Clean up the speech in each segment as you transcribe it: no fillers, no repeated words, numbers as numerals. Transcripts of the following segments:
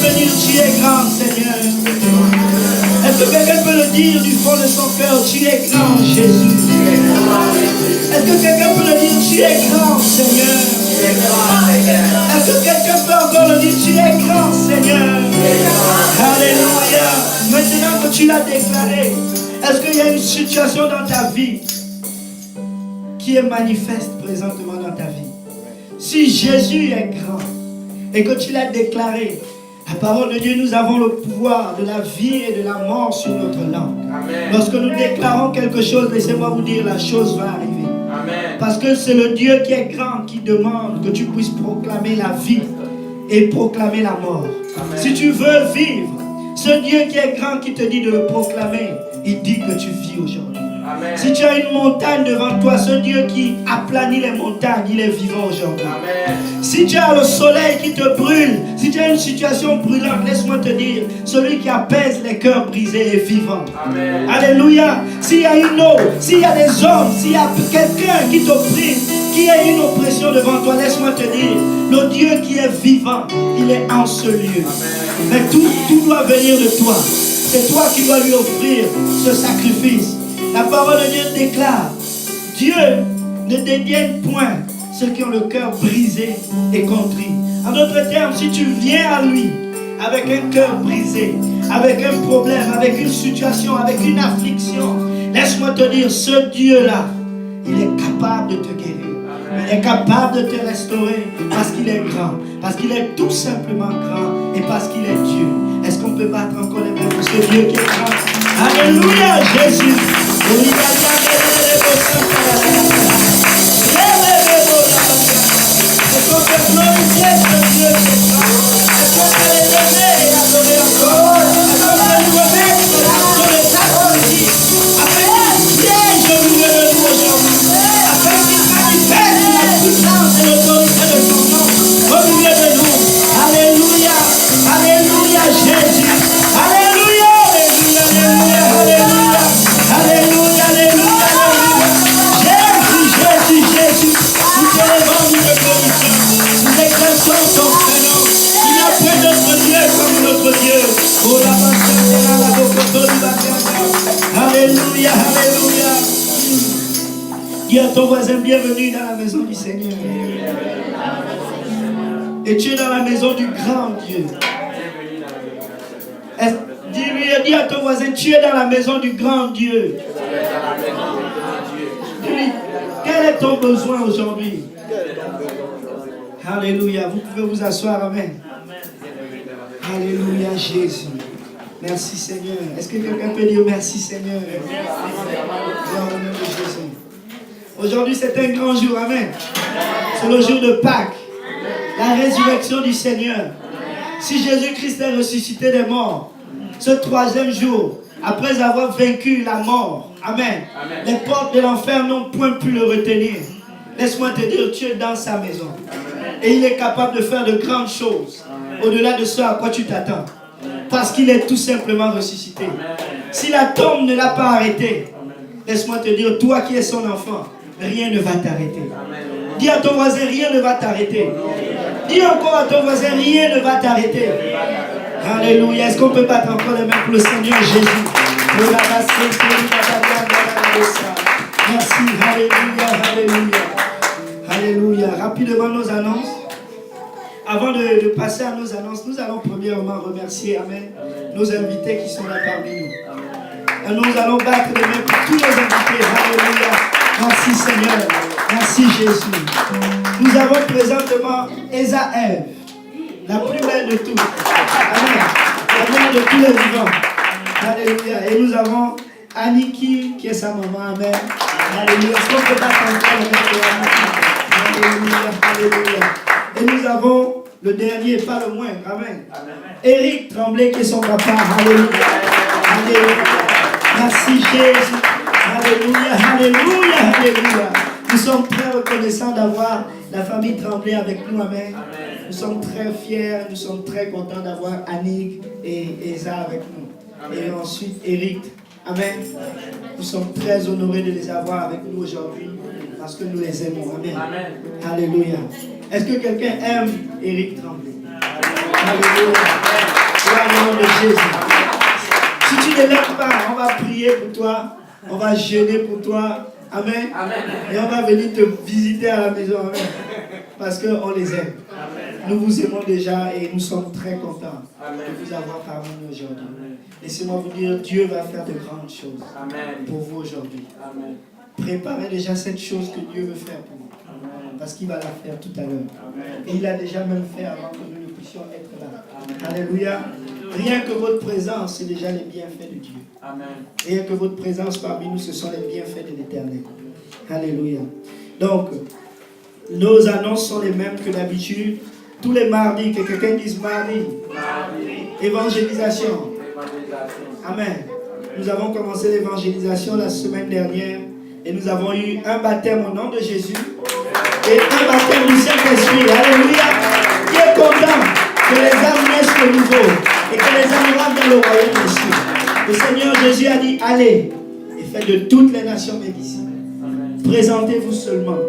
peut dire tu es grand, Seigneur? Est-ce que quelqu'un peut le dire du fond de son cœur? Tu es grand, Jésus. Est-ce que quelqu'un peut le dire? Tu es grand, Seigneur. Est-ce que quelqu'un peut encore le dire? Tu es grand, Seigneur. Alléluia. Maintenant que tu l'as déclaré, est-ce qu'il y a une situation dans ta vie qui est manifeste présentement dans ta vie? Si Jésus est grand et que tu l'as déclaré, la parole de Dieu, nous avons le pouvoir de la vie et de la mort sur notre langue. Amen. Lorsque nous déclarons quelque chose, laissez-moi vous dire, la chose va arriver. Amen. Parce que c'est le Dieu qui est grand qui demande que tu puisses proclamer la vie et proclamer la mort. Amen. Si tu veux vivre, ce Dieu qui est grand qui te dit de le proclamer, il dit que tu vis aujourd'hui. Amen. Si tu as une montagne devant toi, ce Dieu qui aplanit les montagnes, il est vivant aujourd'hui. Si tu as le soleil qui te brûle, si tu as une situation brûlante, laisse-moi te dire, celui qui apaise les cœurs brisés est vivant. Amen. Alléluia. S'il y a une eau, s'il y a des hommes, s'il y a quelqu'un qui t'opprime, qui a une oppression devant toi, laisse-moi te dire, le Dieu qui est vivant, il est en ce lieu. Amen. Mais tout doit venir de toi. C'est toi qui dois lui offrir ce sacrifice. La parole de Dieu déclare, Dieu ne dédaigne point ceux qui ont le cœur brisé et contrit. En d'autres termes, si tu viens à lui avec un cœur brisé, avec un problème, avec une situation, avec une affliction, laisse-moi te dire, ce Dieu-là, il est capable de te guérir. Il est capable de te restaurer parce qu'il est grand, parce qu'il est tout simplement grand et parce qu'il est Dieu. Est-ce qu'on peut battre encore les mains pour ce Dieu qui est grand? Alléluia, Jésus. Est-ce qu'on peut glorifier ce Dieu qui est grand? Est-ce qu'on peut l'élever et adorer encore? Est-ce qu'on peut lui remettre l'action de sacrifice afin qu'il siège au milieu de nous aujourd'hui, afin qu'il manifeste la puissance et l'autorité de son nom au milieu de nous? Alléluia, alléluia, Jésus. Alléluia, alléluia, alléluia, alléluia. Alléluia, alléluia, alléluia. Jésus, Jésus, Jésus. Nous t'élevons, nous te glorifions. Nous exaltons ton prénom. Il n'y a point d'autre Dieu comme notre Dieu. Oh, la alléluia, alléluia. Dis à ton voisin, bienvenue dans la maison du Seigneur. Et tu es dans la maison du grand Dieu. Dis à ton voisin, tu es dans la maison du grand Dieu. Dis-lui, quel est ton besoin aujourd'hui? Alléluia. Vous pouvez vous asseoir. Amen. Alléluia, Jésus. Merci Seigneur. Est-ce que quelqu'un peut dire merci Seigneur? Dans le nom de Jésus. Aujourd'hui c'est un grand jour. Amen. C'est le jour de Pâques. La résurrection du Seigneur. Si Jésus-Christ est ressuscité des morts, ce troisième jour, après avoir vaincu la mort, amen, amen, les portes de l'enfer n'ont point pu le retenir. Laisse-moi te dire, tu es dans sa maison. Amen. Et il est capable de faire de grandes choses, au-delà de ce à quoi tu t'attends. Parce qu'il est tout simplement ressuscité. Amen. Si la tombe ne l'a pas arrêté, laisse-moi te dire, toi qui es son enfant, rien ne va t'arrêter. Dis à ton voisin, rien ne va t'arrêter. Dis encore à ton voisin, rien ne va t'arrêter. Alléluia. Est-ce qu'on peut battre encore les mains pour le Seigneur Jésus? Merci. Alléluia. Alléluia. Alléluia. Rapidement nos annonces. Avant de passer à nos annonces, nous allons premièrement remercier, amen, nos invités qui sont là parmi nous. Et nous allons battre les mains pour tous nos invités. Alléluia. Merci Seigneur. Merci Jésus. Nous avons présentement Esaève, la plus belle de tous. Amen. La mère de tous les vivants. Alléluia. Et nous avons Aniki qui est sa maman. Amen. Alléluia. Est-ce qu'on peut battre encore les mains pour Aniki? Alléluia. Alléluia. Et nous avons le dernier, pas le moindre. Amen. Éric Tremblay qui est son papa. Alléluia. Alléluia. Merci Jésus. Alléluia. Alléluia. Alléluia. Nous sommes très reconnaissants d'avoir la famille Tremblay avec nous. Amen. Nous sommes très fiers, nous sommes très contents d'avoir Annick et Esa avec nous. Amen. Et ensuite Éric. Amen. Nous sommes très honorés de les avoir avec nous aujourd'hui parce que nous les aimons. Amen. Amen. Alléluia. Est-ce que quelqu'un aime Éric Tremblay? Alléluia. de Jésus. Si tu ne l'aimes pas, on va prier pour toi. On va jeûner pour toi. Amen. Et on va venir te visiter à la maison. Amen. Parce qu'on les aime. Nous vous aimons déjà et nous sommes très contents de vous avoir parmi nous aujourd'hui. Laissez-moi vous dire, Dieu va faire de grandes choses pour vous aujourd'hui. Préparez déjà cette chose que Dieu veut faire pour vous. Parce qu'il va la faire tout à l'heure. Et il a déjà même fait avant que nous ne puissions être là. Alléluia. Rien que votre présence, c'est déjà les bienfaits de Dieu. Rien que votre présence parmi nous, ce sont les bienfaits de l'Éternel. Alléluia. Donc, nos annonces sont les mêmes que d'habitude. Tous les mardis, que quelqu'un dise mardi. Évangélisation. Amen. Nous avons commencé l'évangélisation la semaine dernière et nous avons eu un baptême au nom de Jésus et un baptême du Saint-Esprit. Alléluia. Qui est content que les âmes naissent de nouveau et que les âmes rentrent dans le royaume des cieux. Le Seigneur Jésus a dit, allez et faites de toutes les nations mes disciples. Présentez-vous seulement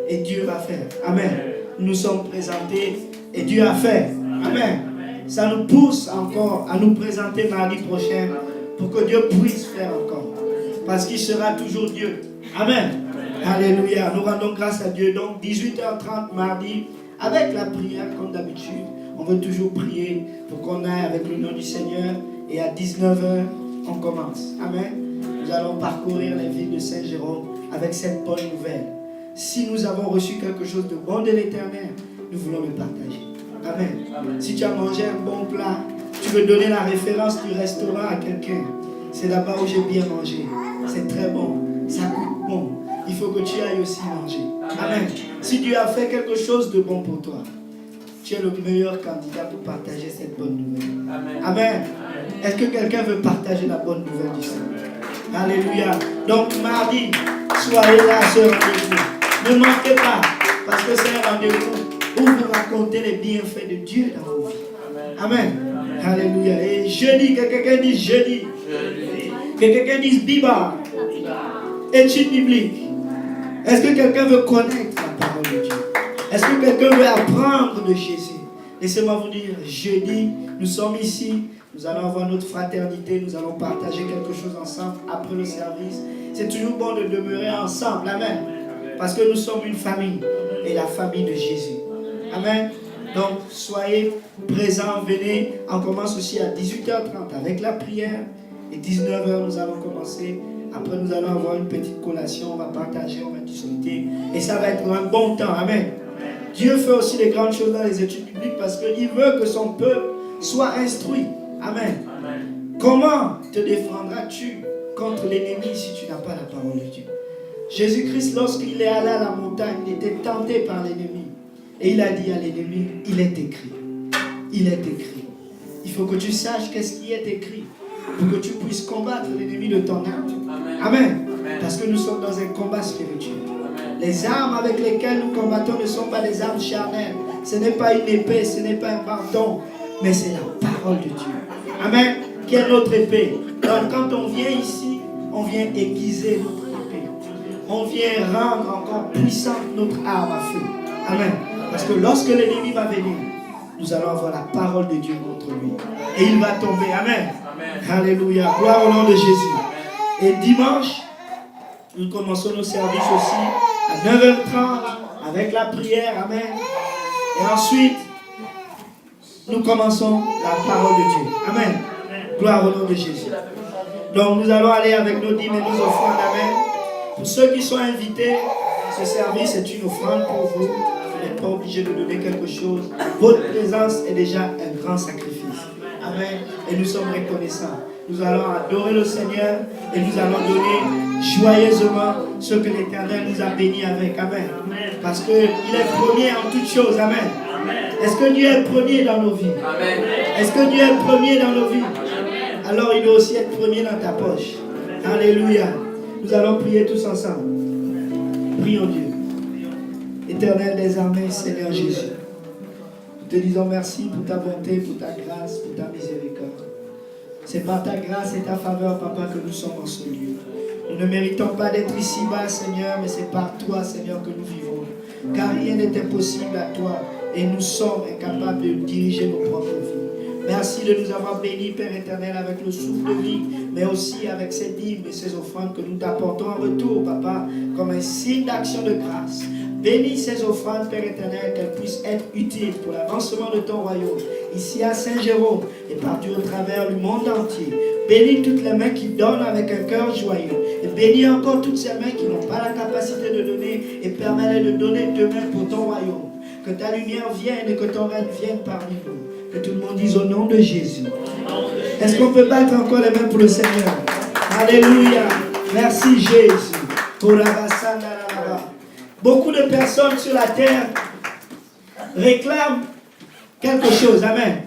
et Dieu va faire. Amen. Nous sommes présentés et Dieu a fait. Amen. Ça nous pousse encore à nous présenter mardi prochain pour que Dieu puisse faire encore. Parce qu'il sera toujours Dieu. Amen. Alléluia. Nous rendons grâce à Dieu. Donc 18h30 mardi avec la prière comme d'habitude. On veut toujours prier pour qu'on aille avec le nom du Seigneur. Et à 19h, on commence. Amen. Nous allons parcourir les villes de Saint-Jérôme avec cette bonne nouvelle. Si nous avons reçu quelque chose de bon de l'Éternel, nous voulons le partager. Amen. Amen. Si tu as mangé un bon plat, tu veux donner la référence du restaurant à quelqu'un. C'est là-bas où j'ai bien mangé. C'est très bon. Ça coûte bon. Il faut que tu ailles aussi manger. Amen. Si Dieu a fait quelque chose de bon pour toi, tu es le meilleur candidat pour partager cette bonne nouvelle. Amen. Amen. Est-ce que quelqu'un veut partager la bonne nouvelle du Seigneur? Alléluia. Donc mardi, soyez là à ce rendez-vous. Ne manquez pas, parce que c'est un rendez-vous où vous racontez les bienfaits de Dieu dans vos vies. Amen. Amen. Alléluia. Et jeudi, que quelqu'un dise jeudi. Que quelqu'un dise Biba. Étude biblique. Est-ce que quelqu'un veut connaître la parole de Dieu? Est-ce que quelqu'un veut apprendre de Jésus? Laissez-moi vous dire, jeudi, nous sommes ici. Nous allons avoir notre fraternité. Nous allons partager quelque chose ensemble après le service. C'est toujours bon de demeurer ensemble. Amen. Parce que nous sommes une famille. Et la famille de Jésus. Amen. Donc, soyez présents, venez. On commence aussi à 18h30 avec la prière. Et 19h, nous allons commencer. Après, nous allons avoir une petite collation. On va partager, on va discuter. Et ça va être un bon temps. Amen. Dieu fait aussi des grandes choses dans les études bibliques parce qu'il veut que son peuple soit instruit. Amen. Comment te défendras-tu contre l'ennemi si tu n'as pas la parole de Dieu? Jésus-Christ, lorsqu'il est allé à la montagne, il était tenté par l'ennemi. Et il a dit à l'ennemi, il est écrit. Il est écrit. Il faut que tu saches qu'est-ce qui est écrit pour que tu puisses combattre l'ennemi de ton âme. Amen. Amen. Parce que nous sommes dans un combat spirituel. Amen. Les armes avec lesquelles nous combattons ne sont pas des armes charnelles. Ce n'est pas une épée, ce n'est pas un bâton, mais c'est la parole de Dieu. Amen. Qui est notre épée. Donc quand on vient ici, on vient aiguiser notre épée. On vient rendre encore puissante notre arme à feu. Amen. Parce que lorsque l'ennemi va venir, nous allons avoir la parole de Dieu contre lui. Et il va tomber. Amen. Amen. Alléluia. Gloire au nom de Jésus. Et dimanche, nous commençons nos services aussi à 9h30 avec la prière. Amen. Et ensuite, nous commençons la parole de Dieu. Amen. Gloire au nom de Jésus. Donc nous allons aller avec nos dîmes et nos offrandes. Amen. Pour ceux qui sont invités, ce service est une offrande pour vous. Vous n'êtes pas obligé de donner quelque chose. Votre présence est déjà un grand sacrifice. Amen. Et nous sommes reconnaissants. Nous allons adorer le Seigneur et nous allons donner joyeusement ce que l'Éternel nous a bénis avec. Amen. Parce qu'il est premier en toutes choses. Amen. Est-ce que Dieu est premier dans nos vies? Amen. Est-ce que Dieu est premier dans nos vies? Amen. Alors il doit aussi être premier dans ta poche. Amen. Alléluia. Nous allons prier tous ensemble. Prions Dieu. Éternel des armées, Seigneur Jésus, nous te disons merci pour ta bonté, pour ta grâce, pour ta miséricorde. C'est par ta grâce et ta faveur, Papa, que nous sommes en ce lieu. Nous ne méritons pas d'être ici-bas, Seigneur, mais c'est par toi, Seigneur, que nous vivons. Car rien n'est impossible à toi et nous sommes incapables de diriger nos propres vies. Merci de nous avoir bénis, Père éternel, avec le souffle de vie, mais aussi avec ces dîmes et ces offrandes que nous t'apportons en retour, Papa, comme un signe d'action de grâce. Bénis ces offrandes, Père éternel, qu'elles puissent être utiles pour l'avancement de ton royaume, ici à Saint-Jérôme et partout au travers du monde entier. Bénis toutes les mains qui donnent avec un cœur joyeux. Et bénis encore toutes ces mains qui n'ont pas la capacité de donner et permets-les de donner demain pour ton royaume. Que ta lumière vienne et que ton règne vienne parmi nous. Que tout le monde dise au nom de Jésus. Est-ce qu'on peut battre encore les mains pour le Seigneur? Alléluia. Merci Jésus. Beaucoup de personnes sur la terre réclament quelque chose. Amen.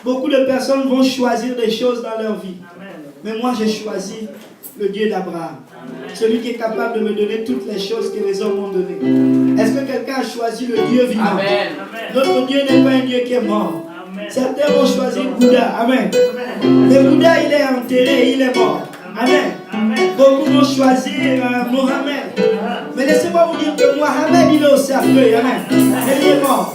Beaucoup de personnes vont choisir des choses dans leur vie. Mais moi, j'ai choisi le Dieu d'Abraham. Celui qui est capable de me donner toutes les choses que les hommes m'ont données. Est-ce que quelqu'un a choisi le Dieu vivant? Amen. Notre Dieu n'est pas un Dieu qui est mort. Certains vont choisir Bouddha. Amen. Mais Bouddha, il est enterré, il est mort. Amen. Beaucoup vont choisir Mohamed. Mais laissez-moi vous dire que Mohamed, il est au cercueil. Amen. Et il est mort.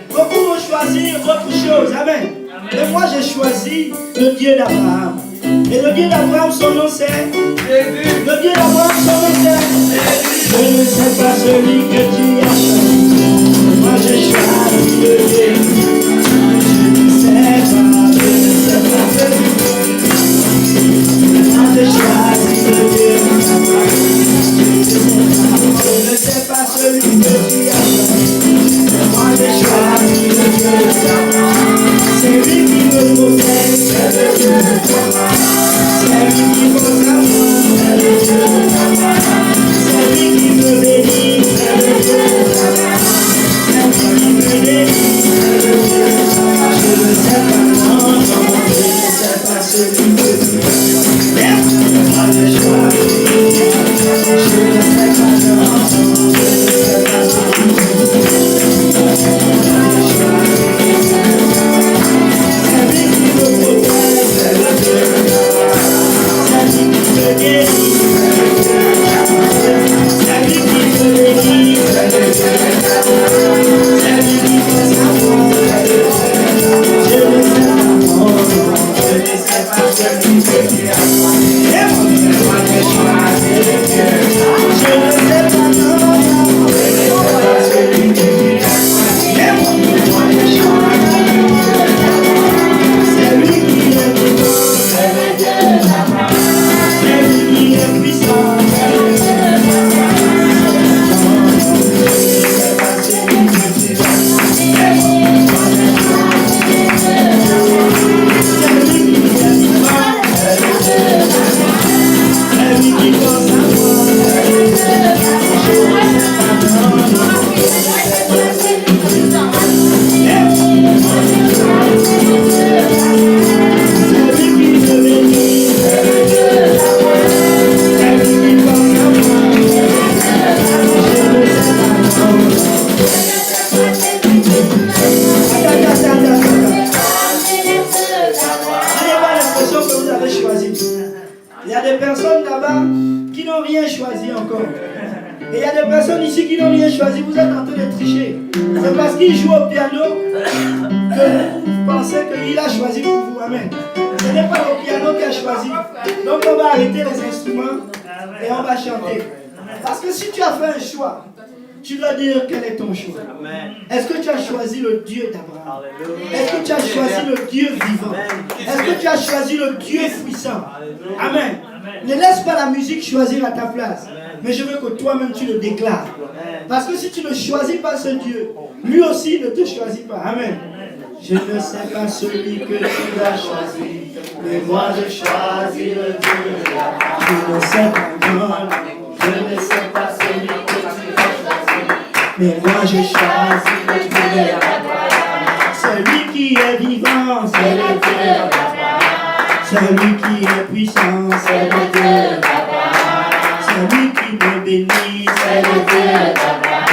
Beaucoup vont choisir autre chose. Amen. Mais moi, j'ai choisi le Dieu d'Abraham. Et le Dieu d'Abraham, son nom c'est le Dieu d'Abraham, son nom c'est je ne sais pas celui que tu as choisi. Moi, j'ai choisi le Dieu. Je ne sais pas celui. Moi, j'ai choisi le Dieu. Je ne sais pas celui que tu as choisi. Moi, j'ai choisi le Dieu d'Abraham. C'est lui qui me protège, c'est le Dieu d'Abraham. C'est lui qui me protège, c'est le Dieu d'Abraham. C'est lui qui me bénit, c'est le Dieu d'Abraham. C'est lui qui me bénit, c'est le Dieu d'Abraham. Je ne sais pas non, je ne sais pas celui que tu as. Moi j'ai choisi, je ne sais pas non, je ne sais pas celui que tu tu dois dire quel est ton choix. Est-ce que tu as choisi le Dieu d'Abraham? Est-ce que tu as choisi le Dieu vivant? Est-ce que tu as choisi le Dieu puissant? Amen. Ne laisse pas la musique choisir à ta place. Mais je veux que toi-même tu le déclares. Parce que si tu ne choisis pas ce Dieu, lui aussi ne te choisit pas. Amen. Je ne sais pas celui que tu as choisi, mais moi je choisis le Dieu d'Abraham. Je ne sais pas moi, je ne sais pas celui que tu as choisi, mais moi je choisis le Dieu d'Abraham. Celui qui est vivant, c'est le Dieu d'Abraham. Celui qui est puissant, c'est le Dieu d'Abraham. Celui qui me bénit, c'est le Dieu d'Abraham.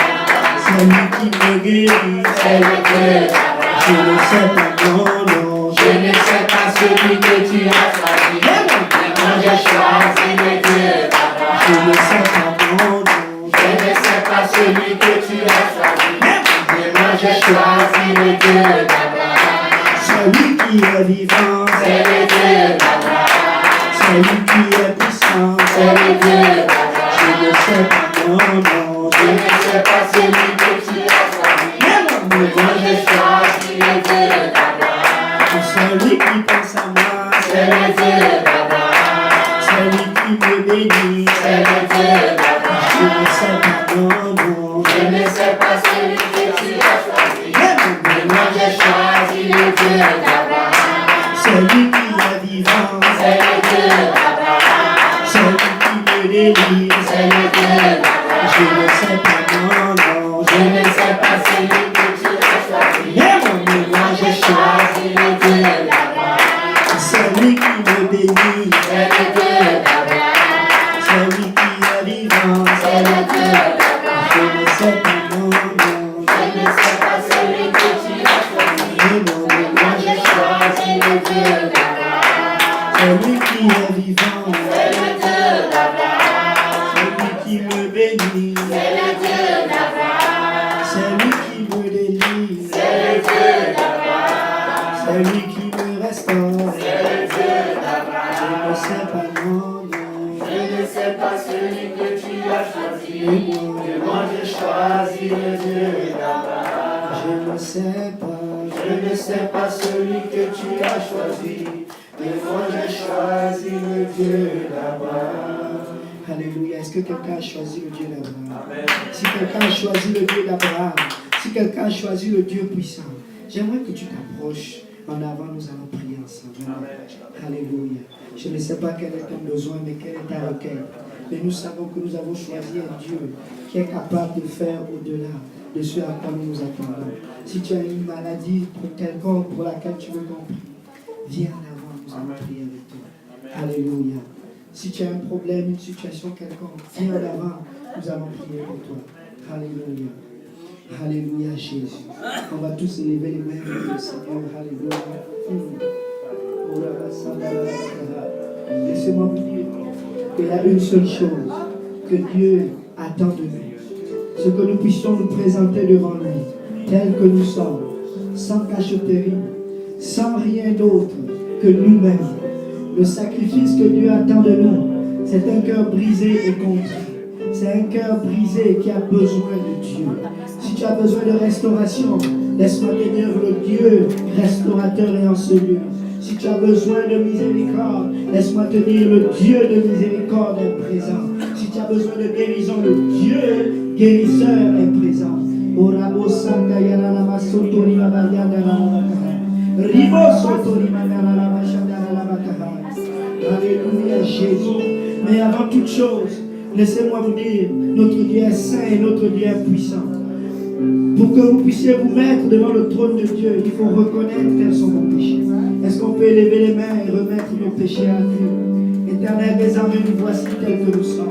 Celui qui me guérit, c'est le Dieu d'Abraham. Je ne sais pas non, non, je ne sais pas celui que tu as choisi, mais moi j'ai choisi le Dieu d'Abraham. Je ne sais pas non, non, je ne sais pas celui que tu as choisi, mais moi j'ai choisi le Dieu d'Abraham. Celui qui vivant, c'est le Dieu d'Abraham. c'est lui qui est puissant, C'est le Dieu d'Abraham. je ne sais pas mon nom, Je ne sais pas celui que tu as choisi. mais Moi je choisis le Dieu d'Abraham. celui qui pense à moi, C'est le Dieu d'Abraham. celui qui me bénit, C'est le Dieu d'Abraham. je ne sais pas mon nom, Je ne sais pas celui que tu as choisi. mais Moi je choisis le Dieu d'Abraham. celui qui est vivant, C'est le Dieu d'Abraham. celui qui me délivre, C'est le Dieu d'Abraham. je ne sais pas mon nom, Je ne sais pas celui que tu as choisi. mais Moi je choisis le Dieu d'Abraham. celui qui me bénit, C'est le Dieu d'Abraham. celui qui est vivant, C'est le Dieu je d'Abraham. ne sais pas mon nom, Je ne sais pas celui que tu as choisi. Moi je choisis le Dieu d'Abraham. celui qui est vivant, C'est le Dieu d'Abraham. celui qui me bénit, C'est le Dieu d'Abraham. celui qui me délivre, C'est le Dieu d'Abraham. celui qui me restaure, C'est le Dieu je d'Abraham. ne sais pas mon nom, Je ne sais pas celui que tu as choisi. mais Moi je choisis le Dieu d'Abraham. je ne sais pas, Je ne sais pas celui que tu as choisi. Mais moi je choisis le Dieu d'Abraham. Alléluia. Est-ce que quelqu'un a choisi le Dieu d'Abraham? Si quelqu'un a choisi le Dieu d'Abraham, si quelqu'un a choisi le Dieu puissant, j'aimerais que tu t'approches. En avant, nous allons prier ensemble. Alléluia. Je ne sais pas quel est ton besoin, mais quelle est ta requête. Mais nous savons que nous avons choisi un Dieu qui est capable de faire au-delà de ce à quoi nous nous attendons. Si tu as une maladie quelconque pour laquelle tu veux qu'on prie, viens en avant, nous allons prier avec toi. Alléluia. Si tu as un problème, une situation quelconque, viens en avant, nous allons prier pour toi. Alléluia. Alléluia, Jésus. On va tous élever les mains vers le Seigneur. Alléluia. Laissez-moi vous dire qu'il y a une seule chose que Dieu attend de nous. Ce que nous puissions nous présenter devant lui, tel que nous sommes, sans cachotterie, sans rien d'autre que nous-mêmes. Le sacrifice que Dieu attend de nous, c'est un cœur brisé et contrit. C'est un cœur brisé qui a besoin de Dieu. Si tu as besoin de restauration, laisse-moi te dire le Dieu restaurateur est en ce lieu. Si tu as besoin de miséricorde, laisse-moi te dire le Dieu de miséricorde est présent. Si tu as besoin de guérison, le Dieu guérisseur est présent. Alléluia Jésus. Mais avant toute chose, laissez-moi vous dire, notre Dieu est saint et notre Dieu est puissant. Pour que vous puissiez vous mettre devant le trône de Dieu, il faut reconnaître quels sont vos péchés. Est-ce qu'on peut élever les mains et remettre nos péchés à Dieu? Éternel, désormais nous voici tels que nous sommes.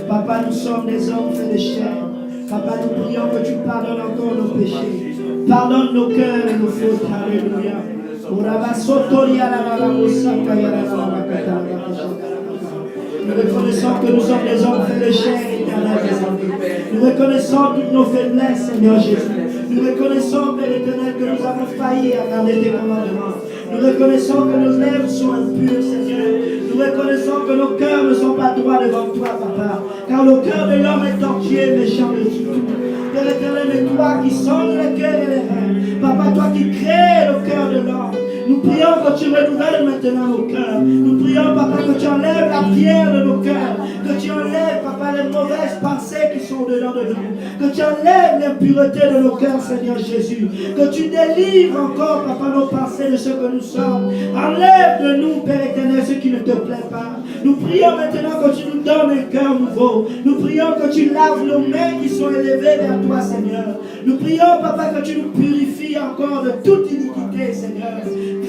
Papa, nous sommes des hommes faits de chair. Papa, nous prions que tu pardonnes encore nos péchés. Pardonne nos cœurs et nos fautes. Alléluia. Nous reconnaissons que nous sommes des hommes faits de chair, éternel désormais. Nous reconnaissons toutes nos faiblesses, Seigneur Jésus. Nous reconnaissons, Père éternel, que nous avons failli à garder tes commandements. Nous reconnaissons que nos lèvres sont impures, Seigneur. Nous reconnaissons que nos cœurs ne sont pas droits devant toi, Papa. Car le cœur de l'homme est tortueux et méchant de tout. Père éternel, mais toi qui sondes les cœurs et les reins. Papa, toi qui crées le cœur de l'homme. Nous prions que tu renouvelles maintenant nos cœurs. Nous prions, Papa, que tu enlèves la pierre de nos cœurs. Que tu enlèves, Papa, les mauvaises pensées qui sont dedans de nous. Que tu enlèves l'impureté de nos cœurs, Seigneur Jésus. Que tu délivres encore, Papa, nos pensées de ce que nous sommes. Enlève de nous, Père éternel, ce qui ne te plaît pas. Nous prions maintenant que tu nous donnes un cœur nouveau. Nous prions que tu laves nos mains qui sont élevées vers toi, Seigneur. Nous prions, Papa, que tu nous purifies encore de toute iniquité, Seigneur.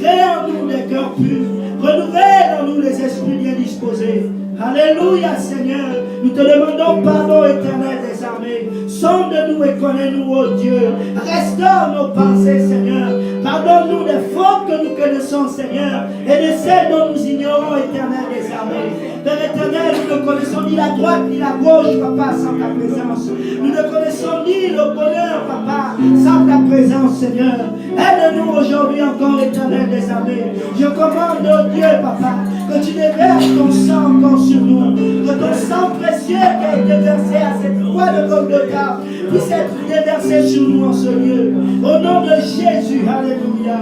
Crée en nous des cœurs purs. Renouvelle en nous les esprits bien disposés. Alléluia, Seigneur. Nous te demandons pardon, éternel des armées. Sonde-nous et connais-nous, oh Dieu. Restaure nos pensées, Seigneur. Pardonne-nous des fautes que nous connaissons, Seigneur, et de celles dont nous ignorons, éternel des armées. Père éternel, nous ne connaissons ni la droite ni la gauche, Papa, sans ta présence. Nous ne connaissons ni le bonheur, Papa, sans ta présence, Seigneur. Aide-nous aujourd'hui encore, éternel des armées. Je commande, oh Dieu, Papa, que tu déverses ton sang encore sur nous. Que ton sang précieux qui a été versé à cette croix de Golgotha puisse être déversé sur nous en ce lieu. Au nom de Jésus, alléluia.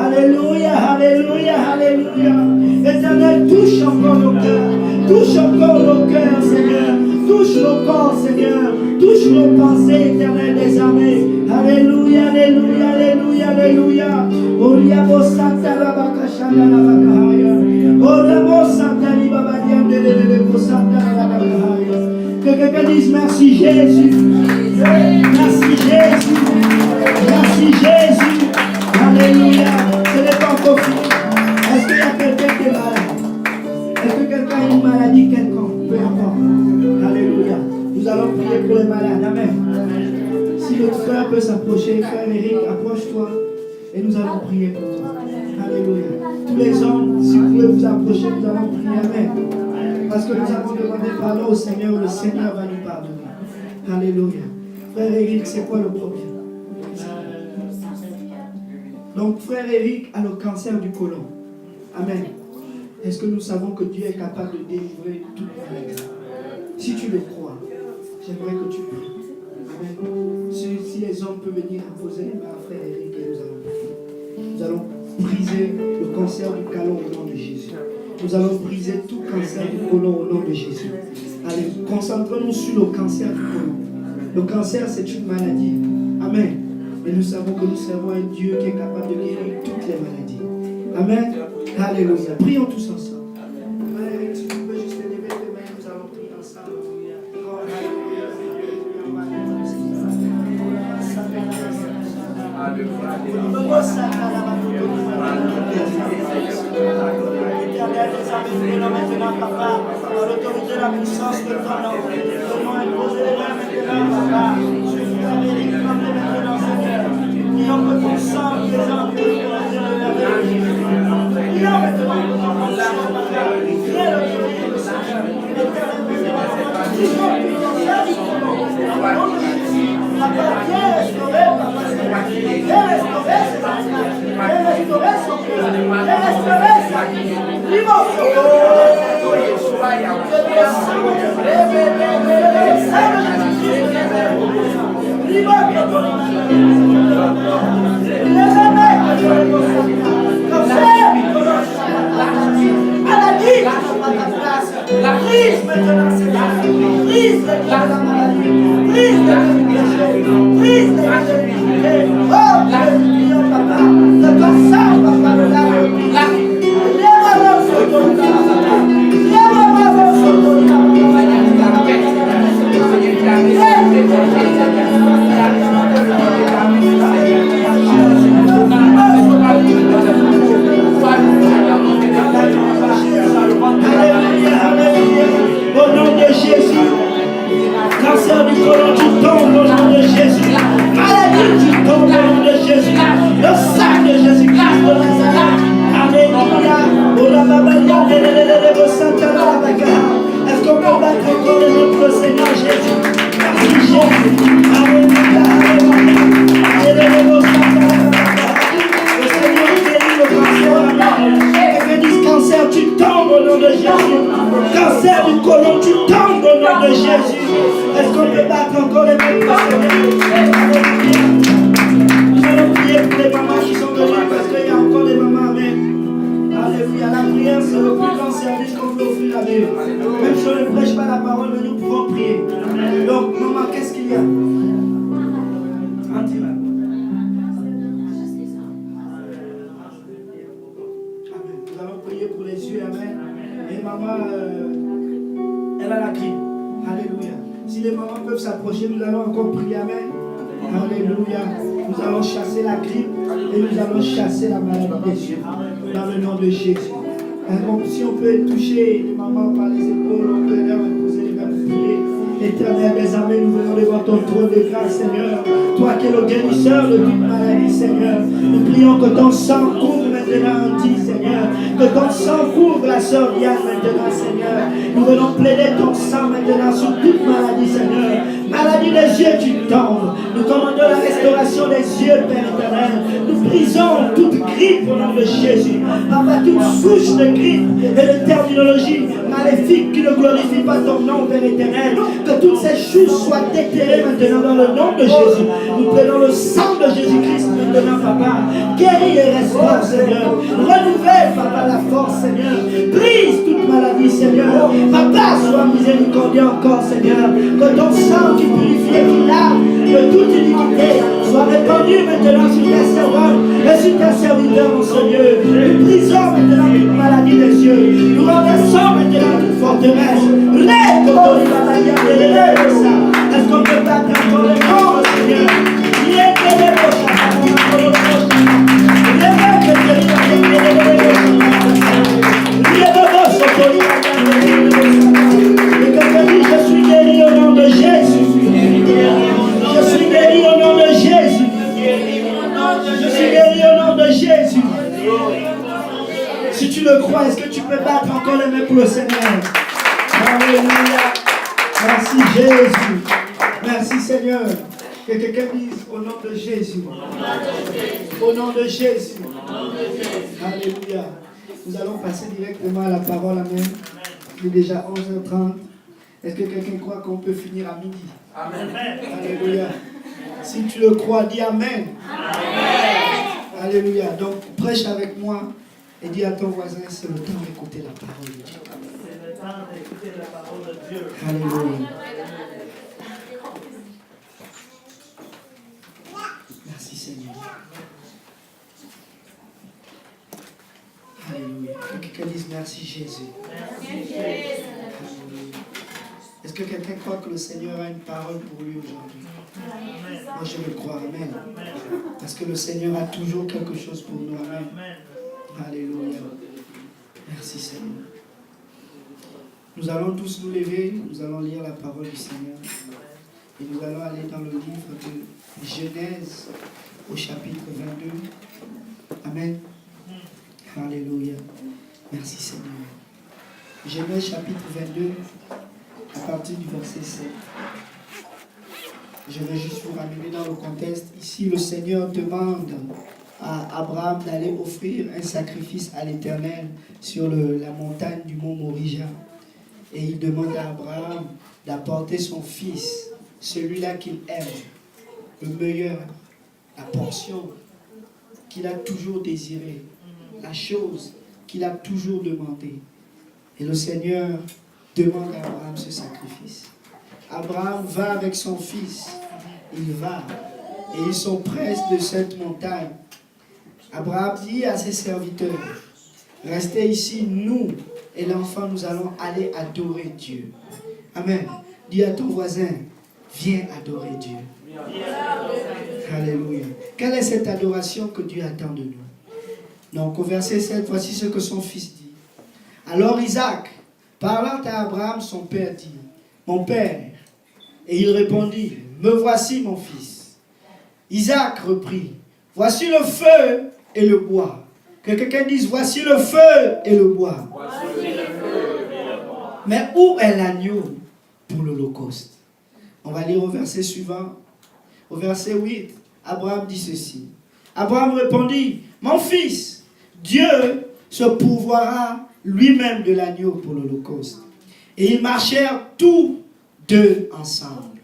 Alléluia, alléluia, alléluia. Éternel, touche encore nos cœurs. Touche encore nos cœurs, Seigneur. Touche nos corps, Seigneur. Touche nos pensées, éternel des armées. Alléluia, alléluia, alléluia, alléluia. Oliabo Santa Rabaka Shanda Rabakahaya. Olabo Santa Libabadiam de Santa Rabakahaya. Que quelqu'un dise merci Jésus. Merci Jésus. Merci Jésus. Alléluia. Ce n'est pas encore fini. Est-ce qu'il y a quelqu'un qui est malade? Est-ce que quelqu'un a une maladie quelconque? Peu importe. Alléluia. Nous allons prier pour les malades. Amen. Si le frère peut s'approcher, frère Eric, approche-toi et nous allons prier pour toi. Alléluia. Tous les hommes, si vous pouvez vous approcher, nous allons prier. Amen. Parce que nous avons demandé pardon au Seigneur, le Seigneur va nous pardonner. Alléluia. Frère Eric, c'est quoi le problème? Donc, frère Eric a le cancer du côlon. Amen. Est-ce que nous savons que Dieu est capable de délivrer toute maladie? Si tu le crois, j'aimerais que tu pries. Amen. Si les hommes peuvent venir imposer les mains à frère Eric et nous allons briser le cancer du côlon au nom de Jésus. Nous allons briser tout cancer du côlon au nom de Jésus. Allez, concentrons-nous sur le cancer du côlon. Le cancer, c'est une maladie. Amen. Et nous savons que nous servons un Dieu qui est capable de guérir toutes les maladies. Amen. Alléluia. Prions tous ensemble. Frère, si tu peux juste élever tes mains, nous allons prier ensemble. Éternel des armées, nous maintenant, Papa, dans l'autorité de la puissance de ton nom, nous allons imposer les mains maintenant, Papa. Je suis Amérique, comme les maintenant, Seigneur. Prions que ton sang présente pour nous laver. Prions maintenant que ton sang, Papa, crée l'autorité du Seigneur. Éternel, Papa, viens restaurer, Papa, viens restaurer ses enfants, viens restaurer son cœur, viens restaurer sa vie. La prise maintenant, c'est la prise de la maladie, prise de la prise de la difficulté. Oh, Dieu, Papa, de ton sang, Papa, de la au nom de Jésus, cancer du côlon, tu tombes au nom de Jésus, maladie, tu tombes au nom de Jésus, le sang de Jésus-Christ de Nazareth. Alléluia. Est-ce qu'on peut battre encore notre Seigneur Jésus? Merci Jésus. Alléluia. Le Seigneur guérit le cancer. Quelqu'un dit cancer, tu tombes au nom de Jésus. Cancer du côlon, tu tombes au nom de Jésus. Est-ce qu'on peut battre encore les mains pour le Seigneur? Nous allons prier pour les mamans qui sont venues parce qu'il y a encore des mamans. Amen. Alléluia. La prière, c'est le plus grand service qu'on peut offrir à Dieu. Même si on ne prêche pas la parole, mais nous pouvons prier. Donc, maman, qu'est-ce qu'il y a? Amen. Nous allons prier pour les yeux. Amen. Et maman, elle a la grippe. Alléluia. Si les mamans peuvent s'approcher, nous allons encore prier. Amen. Alléluia. Nous allons chasser la grippe et nous allons chasser la maladie des yeux. dans le nom de Jésus. Si on peut toucher les mamans par les épaules, on peut leur imposer les mains pour prier. Éternel des armées, nous venons devant ton trône de grâce, Seigneur. Toi qui es le guérisseur de toute maladie, Seigneur. Nous prions que ton sang couvre maintenant Andy, Seigneur. Que ton sang couvre la sœur Diane maintenant, Seigneur. Nous venons plaider ton sang maintenant sur toute maladie, Seigneur. Maladie des yeux, tu tombes. Nous commandons la restauration des yeux, Père éternel. Nous brisons toute grippe au nom de Jésus. Papa, toute souche de grippe et de terminologie maléfique qui ne glorifie pas ton nom, Père éternel. Que toutes ces choses soient déterrées maintenant dans le nom de Jésus. Nous prenons le sang de Jésus-Christ maintenant, Papa. Guéris et restaure, Seigneur. Renouvelle, Papa, la force, Seigneur. Brise toute maladie, Seigneur. Papa, sois miséricordieux encore, Seigneur. Que ton sang qui purifie et qui lave de toute iniquité soit répandu maintenant sur ta servante et sur ta serviteur, mon Seigneur. Nous brisons maintenant toute maladie des yeux. Nous renversons maintenant toute forteresse. Est-ce qu'on peut battre encore le nom, Seigneur? Je suis guéri au nom de Jésus. Je suis guéri au nom de Jésus. Je suis guéri au nom de Jésus. Si tu le crois, est-ce que tu peux battre encore les mains pour le Seigneur? Alléluia. Merci Jésus. Merci Seigneur. Que quelqu'un dise au nom de Jésus. Au nom de Jésus. Alléluia. Nous allons passer directement à la parole. Amen. Il est déjà 11h30. Est-ce que quelqu'un croit qu'on peut finir à midi? Amen. Alléluia. Si tu le crois, dis Amen. Amen. Alléluia. Donc prêche avec moi et dis à ton voisin, c'est le temps d'écouter la parole de Dieu. C'est le temps d'écouter la parole de Dieu. Alléluia. Merci Seigneur. Alléluia. Que quelqu'un dise merci Jésus. Merci Jésus. Est-ce que quelqu'un croit que le Seigneur a une parole pour lui aujourd'hui? Moi je le crois. Amen. Parce que le Seigneur a toujours quelque chose pour nous. Amen. Alléluia. Merci Seigneur. Nous allons tous nous lever, nous allons lire la parole du Seigneur. Et nous allons aller dans le livre de Genèse au chapitre 22. Amen. Alléluia. Merci Seigneur. Genèse chapitre 22, à partir du verset 7. Je vais juste vous ramener dans le contexte. Ici, le Seigneur demande à Abraham d'aller offrir un sacrifice à l'Éternel sur la montagne du mont Morija. Et il demande à Abraham d'apporter son fils, celui-là qu'il aime, le meilleur, la portion qu'il a toujours désirée, la chose qu'il a toujours demandée. Et le Seigneur demande à Abraham ce sacrifice. Abraham va avec son fils, il va, et ils sont près de cette montagne. Abraham dit à ses serviteurs, restez ici, nous et l'enfant, nous allons aller adorer Dieu. Amen. Dis à ton voisin, viens adorer Dieu. Alléluia. Quelle est cette adoration que Dieu attend de nous? Donc au verset 7, voici ce que son fils dit. Alors Isaac, parlant à Abraham, son père, dit, mon père. Et il répondit, me voici mon fils. Isaac reprit, voici le feu et le bois. Que quelqu'un dise, voici le feu et le bois. Mais où est l'agneau pour l'holocauste? On va lire au verset suivant. Au verset 8, Abraham dit ceci. Abraham répondit, mon fils, Dieu se pourvoira lui-même de l'agneau pour l'holocauste. Et ils marchèrent tous deux ensemble.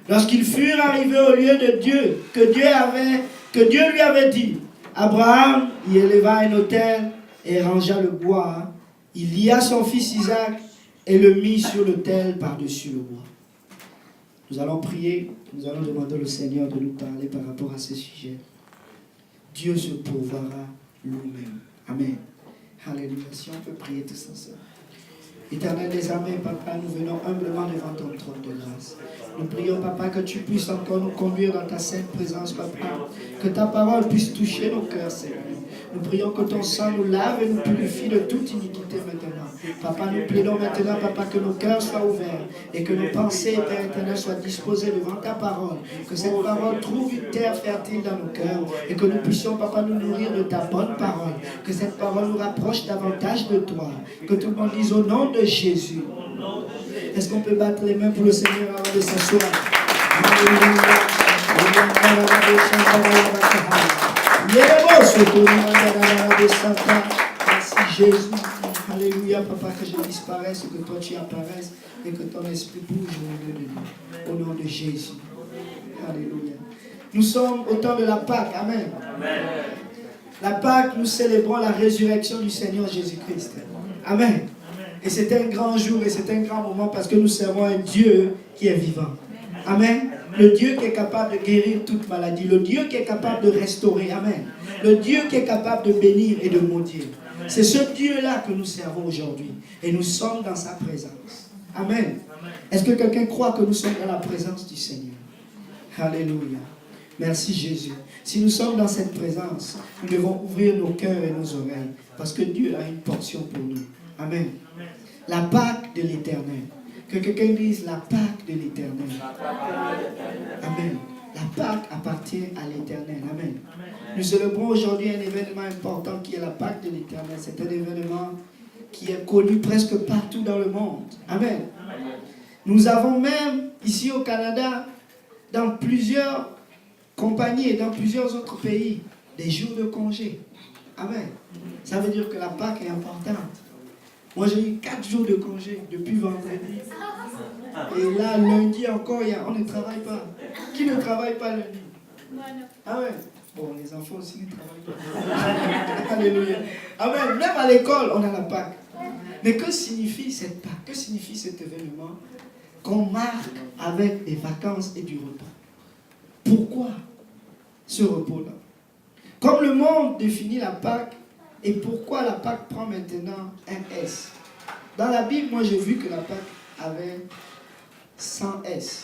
Lorsqu'ils furent arrivés au lieu de Dieu, que Dieu lui avait dit, Abraham y éleva un autel et rangea le bois. Il lia son fils Isaac et le mit sur l'autel par-dessus le bois. Nous allons prier, nous allons demander au Seigneur de nous parler par rapport à ce sujet. Dieu se pourvoira lui-même. Amen. Alléluia. Si on peut prier tous ensemble. Éternel des armées, Papa, nous venons humblement devant ton trône de grâce. Nous prions, Papa, que tu puisses encore nous conduire dans ta sainte présence, Papa. Que ta parole puisse toucher nos cœurs, Seigneur. Nous prions que ton sang nous lave et nous purifie de toute iniquité maintenant. Papa, nous plaidons maintenant, Papa, que nos cœurs soient ouverts et que nos pensées, Père éternel, soient disposées devant ta parole. Que cette parole trouve une terre fertile dans nos cœurs et que nous puissions, Papa, nous nourrir de ta bonne parole. Que cette parole nous rapproche davantage de toi. Que tout le monde dise au nom de Jésus. Est-ce qu'on peut battre les mains pour le Seigneur avant de s'asseoir? Merci Jésus. Alléluia, Papa, que je disparaisse, que toi tu apparaisses et que ton esprit bouge au milieu de nous. Au nom de Jésus. Alléluia. Nous sommes au temps de la Pâque. Amen. Amen. La Pâque, nous célébrons la résurrection du Seigneur Jésus-Christ. Amen. Et c'est un grand jour et c'est un grand moment parce que nous servons un Dieu qui est vivant. Amen. Le Dieu qui est capable de guérir toute maladie. Le Dieu qui est capable de restaurer. Amen. Le Dieu qui est capable de bénir et de maudire. C'est ce Dieu-là que nous servons aujourd'hui. Et nous sommes dans sa présence. Amen. Est-ce que quelqu'un croit que nous sommes dans la présence du Seigneur? Alléluia. Merci Jésus. Si nous sommes dans cette présence, nous devons ouvrir nos cœurs et nos oreilles. Parce que Dieu a une portion pour nous. Amen. La Pâque de l'Éternel. Que quelqu'un dise la Pâque de l'Éternel. Amen. La Pâque appartient à l'Éternel. Amen. Nous célébrons aujourd'hui un événement important qui est la Pâque de l'Éternel. C'est un événement qui est connu presque partout dans le monde. Amen. Nous avons même ici au Canada, dans plusieurs compagnies et dans plusieurs autres pays, des jours de congé. Amen. Ça veut dire que la Pâque est importante. Moi, j'ai eu 4 jours de congé depuis vendredi. Et là, lundi encore, on ne travaille pas. Qui ne travaille pas lundi? Ah ouais. Bon, les enfants aussi ne travaillent pas. Alléluia. Amen. Même à l'école, on a la Pâque. Mais que signifie cette Pâque? Que signifie cet événement qu'on marque avec des vacances et du repos? Pourquoi ce repos-là? Comme le monde définit la Pâque, et pourquoi la Pâque prend maintenant un S? Dans la Bible, moi j'ai vu que la Pâque avait 100 S.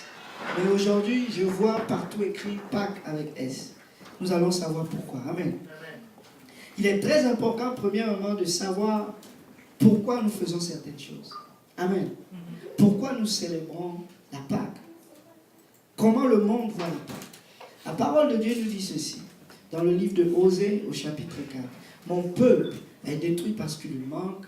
Mais aujourd'hui, je vois partout écrit Pâque avec S. Nous allons savoir pourquoi. Amen. Il est très important, premièrement, de savoir pourquoi nous faisons certaines choses. Amen. Pourquoi nous célébrons la Pâque? Comment le monde voit la Pâque? La parole de Dieu nous dit ceci, dans le livre de Osée, au chapitre 4. Mon peuple est détruit parce qu'il lui manque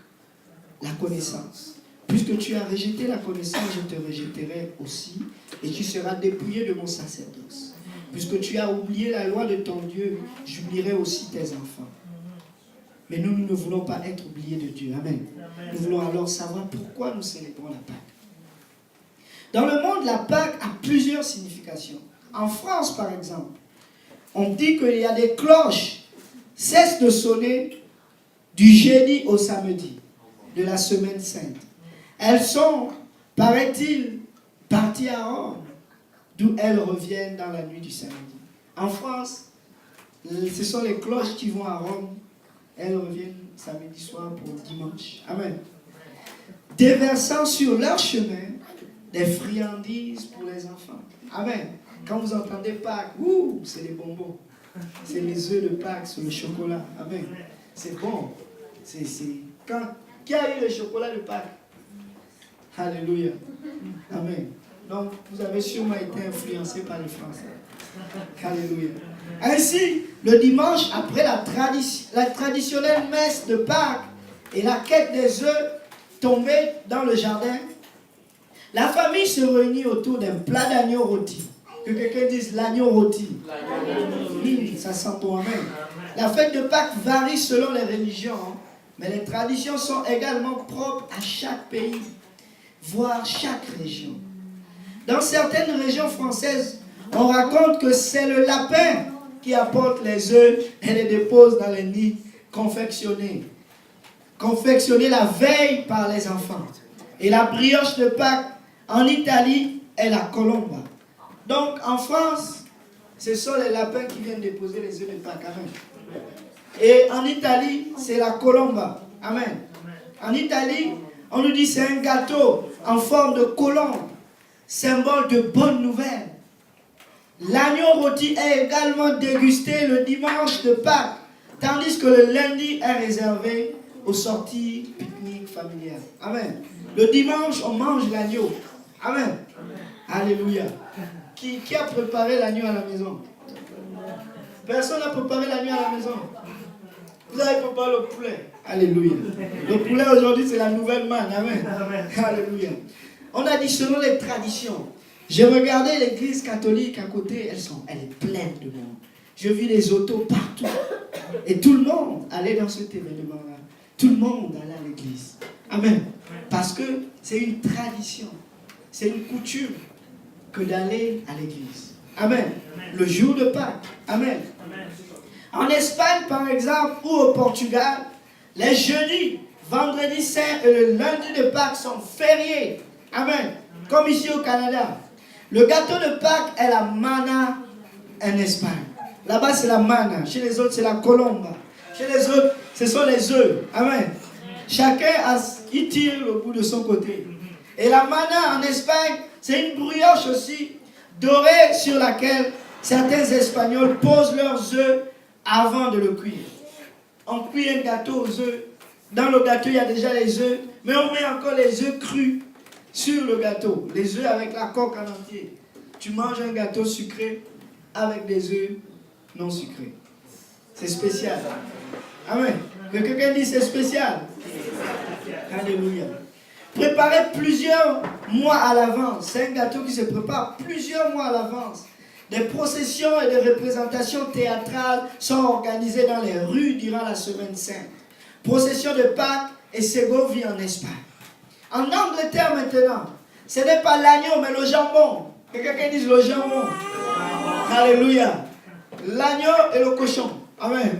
la connaissance. Puisque tu as rejeté la connaissance, je te rejetterai aussi, et tu seras dépouillé de mon sacerdoce. Puisque tu as oublié la loi de ton Dieu, j'oublierai aussi tes enfants. Mais nous ne voulons pas être oubliés de Dieu. Amen. Nous voulons alors savoir pourquoi nous célébrons la Pâque. Dans le monde, la Pâque a plusieurs significations. En France, par exemple, on dit qu'il y a des cloches cessent de sonner du jeudi au samedi de la semaine sainte. Elles sont, paraît-il, parties à Rome, d'où elles reviennent dans la nuit du samedi. En France, ce sont les cloches qui vont à Rome. Elles reviennent samedi soir pour dimanche. Amen. Déversant sur leur chemin des friandises pour les enfants. Amen. Quand vous entendez Pâques, c'est les bonbons. C'est les œufs de Pâques sur le chocolat. Amen. C'est bon. Qui a eu le chocolat de Pâques? Alléluia. Amen. Donc, vous avez sûrement été influencé par les Français. Alléluia. Ainsi, le dimanche, après la traditionnelle messe de Pâques et la quête des œufs tombés dans le jardin, la famille se réunit autour d'un plat d'agneau rôti. Que quelqu'un dise l'agneau rôti. Ça sent bon, amen. La fête de Pâques varie selon les religions, mais les traditions sont également propres à chaque pays, voire chaque région. Dans certaines régions françaises, on raconte que c'est le lapin qui apporte les œufs et les dépose dans les nids confectionnés la veille par les enfants. Et la brioche de Pâques en Italie est la colomba. Donc en France, ce sont les lapins qui viennent déposer les œufs de Pâques. Amen. Et en Italie, c'est la colomba. Amen. En Italie, On nous dit c'est un gâteau en forme de colombe, symbole de bonne nouvelle. L'agneau rôti est également dégusté le dimanche de Pâques, tandis que le lundi est réservé aux sorties pique-nique familiales. Amen. Le dimanche, on mange l'agneau. Amen. Alléluia. Qui a préparé l'agneau à la maison? Personne n'a préparé l'agneau à la maison. Vous avez préparé le poulet. Alléluia. Le poulet aujourd'hui, c'est la nouvelle manne. Amen. Alléluia. On a dit selon les traditions. J'ai regardé l'église catholique à côté, elle est pleine de monde. Je vis les autos partout. Et tout le monde allait dans cet événement-là. Tout le monde allait à l'église. Amen. Parce que c'est une tradition. C'est une coutume que d'aller à l'église. Amen. Le jour de Pâques. Amen. En Espagne, par exemple, ou au Portugal, les jeudis, vendredi saint et le lundi de Pâques sont fériés. Amen. Comme ici au Canada. Le gâteau de Pâques est la manna en Espagne. Là-bas, c'est la manna. Chez les autres, c'est la colomba. Chez les autres, ce sont les œufs. Amen. Chacun, il tire le bout de son côté. Et la manna en Espagne, c'est une brioche aussi, dorée sur laquelle certains Espagnols posent leurs œufs avant de le cuire. On cuit un gâteau aux œufs. Dans le gâteau, il y a déjà les œufs. Mais on met encore les œufs crus sur le gâteau. Les œufs avec la coque en entier. Tu manges un gâteau sucré avec des œufs non sucrés. C'est spécial. Amen. Que quelqu'un dise c'est spécial. Alléluia. Préparer plusieurs mois à l'avance. C'est un gâteau qui se prépare plusieurs mois à l'avance. Des processions et des représentations théâtrales sont organisées dans les rues durant la semaine sainte. Procession de Pâques et Ségovie en Espagne. En Angleterre maintenant, ce n'est pas l'agneau mais le jambon. Que quelqu'un dise le jambon. Alléluia. L'agneau et le cochon. Amen.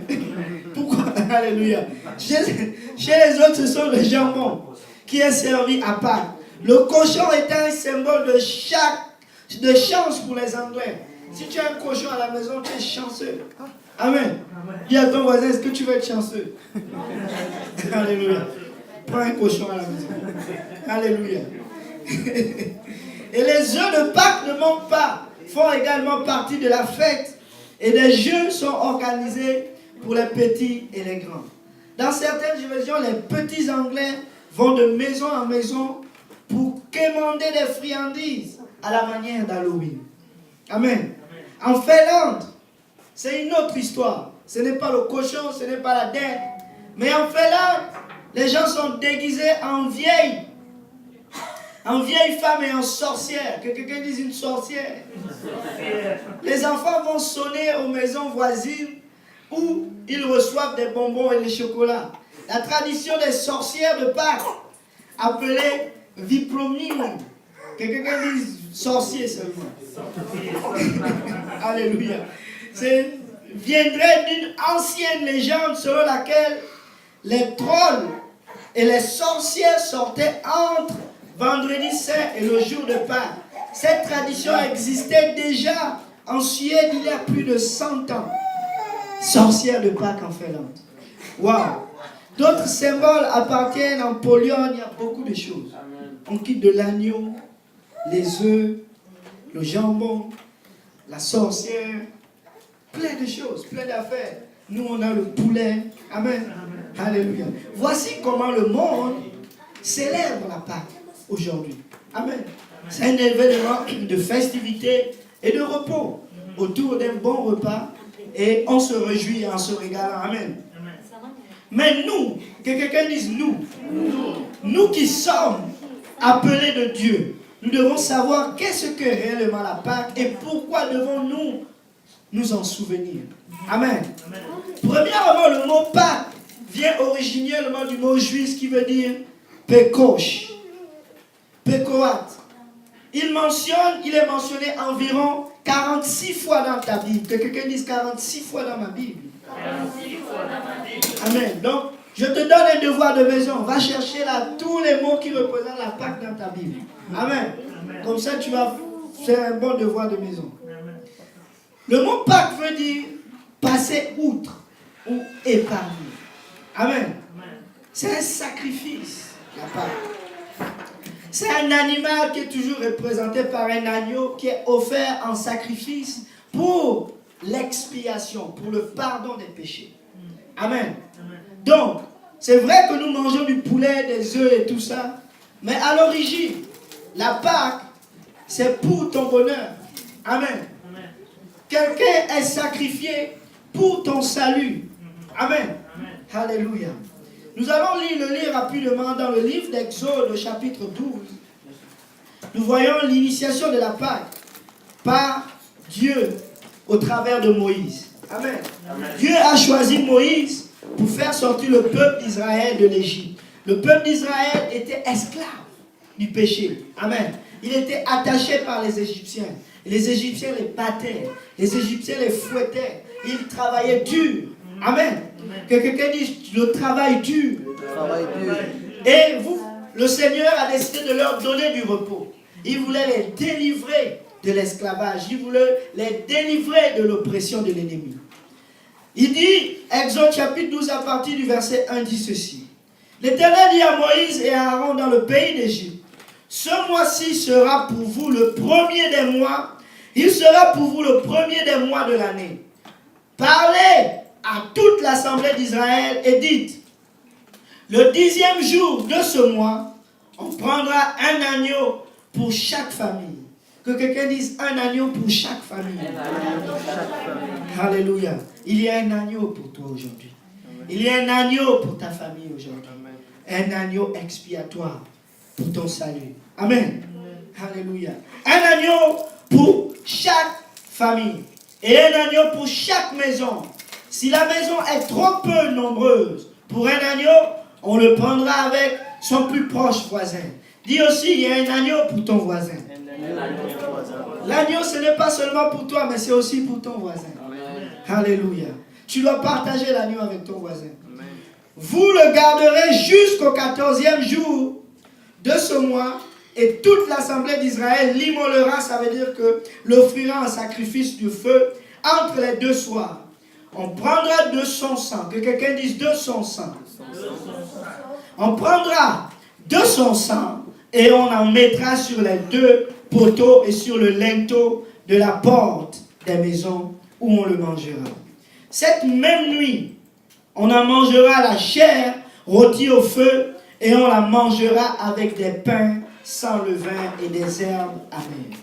Pourquoi? Alléluia. Chez les autres, ce sont le jambon qui est servi à Pâques. Le cochon est un symbole de chance pour les Anglais. Si tu as un cochon à la maison, tu es chanceux. Amen. Dis à ton voisin, est-ce que tu veux être chanceux? Alléluia. Prends un cochon à la maison. Alléluia. Et les œufs de Pâques ne manquent pas. Font également partie de la fête. Et des jeux sont organisés pour les petits et les grands. Dans certaines divisions, les petits Anglais vont de maison en maison pour quémander des friandises à la manière d'Halloween. Amen. En Finlande, c'est une autre histoire. Ce n'est pas le cochon, ce n'est pas la dinde. Mais en Finlande, les gens sont déguisés en vieille femme et en sorcière. Que quelqu'un dise une sorcière. Les enfants vont sonner aux maisons voisines où ils reçoivent des bonbons et des chocolats. La tradition des sorcières de Pâques, appelée Viplomino. Que quelqu'un dise sorcier seulement. Alléluia. Viendrait d'une ancienne légende selon laquelle les trolls et les sorcières sortaient entre vendredi saint et le jour de Pâques. Cette tradition existait déjà en Suède il y a plus de 100 ans. Sorcière de Pâques en Finlande. Waouh! D'autres symboles appartiennent en Pologne, il y a beaucoup de choses. On quitte de l'agneau, les œufs, le jambon, la sorcière, plein de choses, plein d'affaires. Nous, on a le poulet. Amen. Alléluia. Voici comment le monde célèbre la Pâques aujourd'hui. Amen. C'est un événement de festivité et de repos autour d'un bon repas et on se réjouit en se régalant. Amen. Mais nous, que quelqu'un dise nous qui sommes appelés de Dieu, nous devons savoir qu'est-ce que réellement la Pâque et pourquoi devons-nous nous en souvenir. Amen. Premièrement, le mot Pâque vient originellement du mot juif qui veut dire Pekosh. Pekoat. Il est mentionné environ 46 fois dans ta Bible. Que quelqu'un dise 46 fois dans ma Bible. 46 fois dans ma Bible. Amen. Donc, je te donne un devoir de maison. Va chercher là tous les mots qui représentent la Pâque dans ta Bible. Amen. Comme ça, tu vas faire un bon devoir de maison. Le mot Pâque veut dire passer outre ou épargner. Amen. C'est un sacrifice, la Pâque. C'est un animal qui est toujours représenté par un agneau qui est offert en sacrifice pour l'expiation, pour le pardon des péchés. Amen. Donc, c'est vrai que nous mangeons du poulet, des œufs et tout ça, mais à l'origine, la Pâque, c'est pour ton bonheur. Amen. Quelqu'un est sacrifié pour ton salut. Amen. Alléluia. Nous allons le lire rapidement dans le livre d'Exode, chapitre 12. Nous voyons l'initiation de la Pâque par Dieu au travers de Moïse. Amen. Dieu a choisi Moïse pour faire sortir le peuple d'Israël de l'Égypte. Le peuple d'Israël était esclave du péché. Amen. Il était attaché par les Égyptiens. Les Égyptiens les battaient. Les Égyptiens les fouettaient. Ils travaillaient dur. Amen. Que quelqu'un dise le travail dur. Et vous, le Seigneur a décidé de leur donner du repos. Il voulait les délivrer de l'esclavage. Il voulait les délivrer de l'oppression de l'ennemi. Il dit, Exode chapitre 12 à partir du verset 1 dit ceci. L'Éternel dit à Moïse et à Aaron dans le pays d'Égypte, ce mois-ci sera pour vous le premier des mois. Il sera pour vous le premier des mois de l'année. Parlez à toute l'assemblée d'Israël et dites, le 10e jour de ce mois, on prendra un agneau pour chaque famille. Que quelqu'un dise un agneau pour chaque famille. Alléluia. Il y a un agneau pour toi aujourd'hui. Il y a un agneau pour ta famille aujourd'hui. Un agneau expiatoire pour ton salut. Amen. Alléluia. Un agneau pour chaque famille. Et un agneau pour chaque maison. Si la maison est trop peu nombreuse pour un agneau, on le prendra avec son plus proche voisin. Dis aussi, il y a un agneau pour ton voisin. L'agneau, ce n'est pas seulement pour toi, mais c'est aussi pour ton voisin. Alléluia. Tu dois partager l'agneau avec ton voisin. Vous le garderez jusqu'au 14e jour de ce mois et toute l'assemblée d'Israël l'immolera, ça veut dire que l'offrira en sacrifice du feu entre les deux soirs. On prendra de son sang, que quelqu'un dise de son sang. On prendra de son sang et on en mettra sur les deux poteaux et sur le linteau de la porte des maisons où on le mangera. Cette même nuit, on en mangera la chair rôtie au feu et on la mangera avec des pains sans levain et des herbes amères.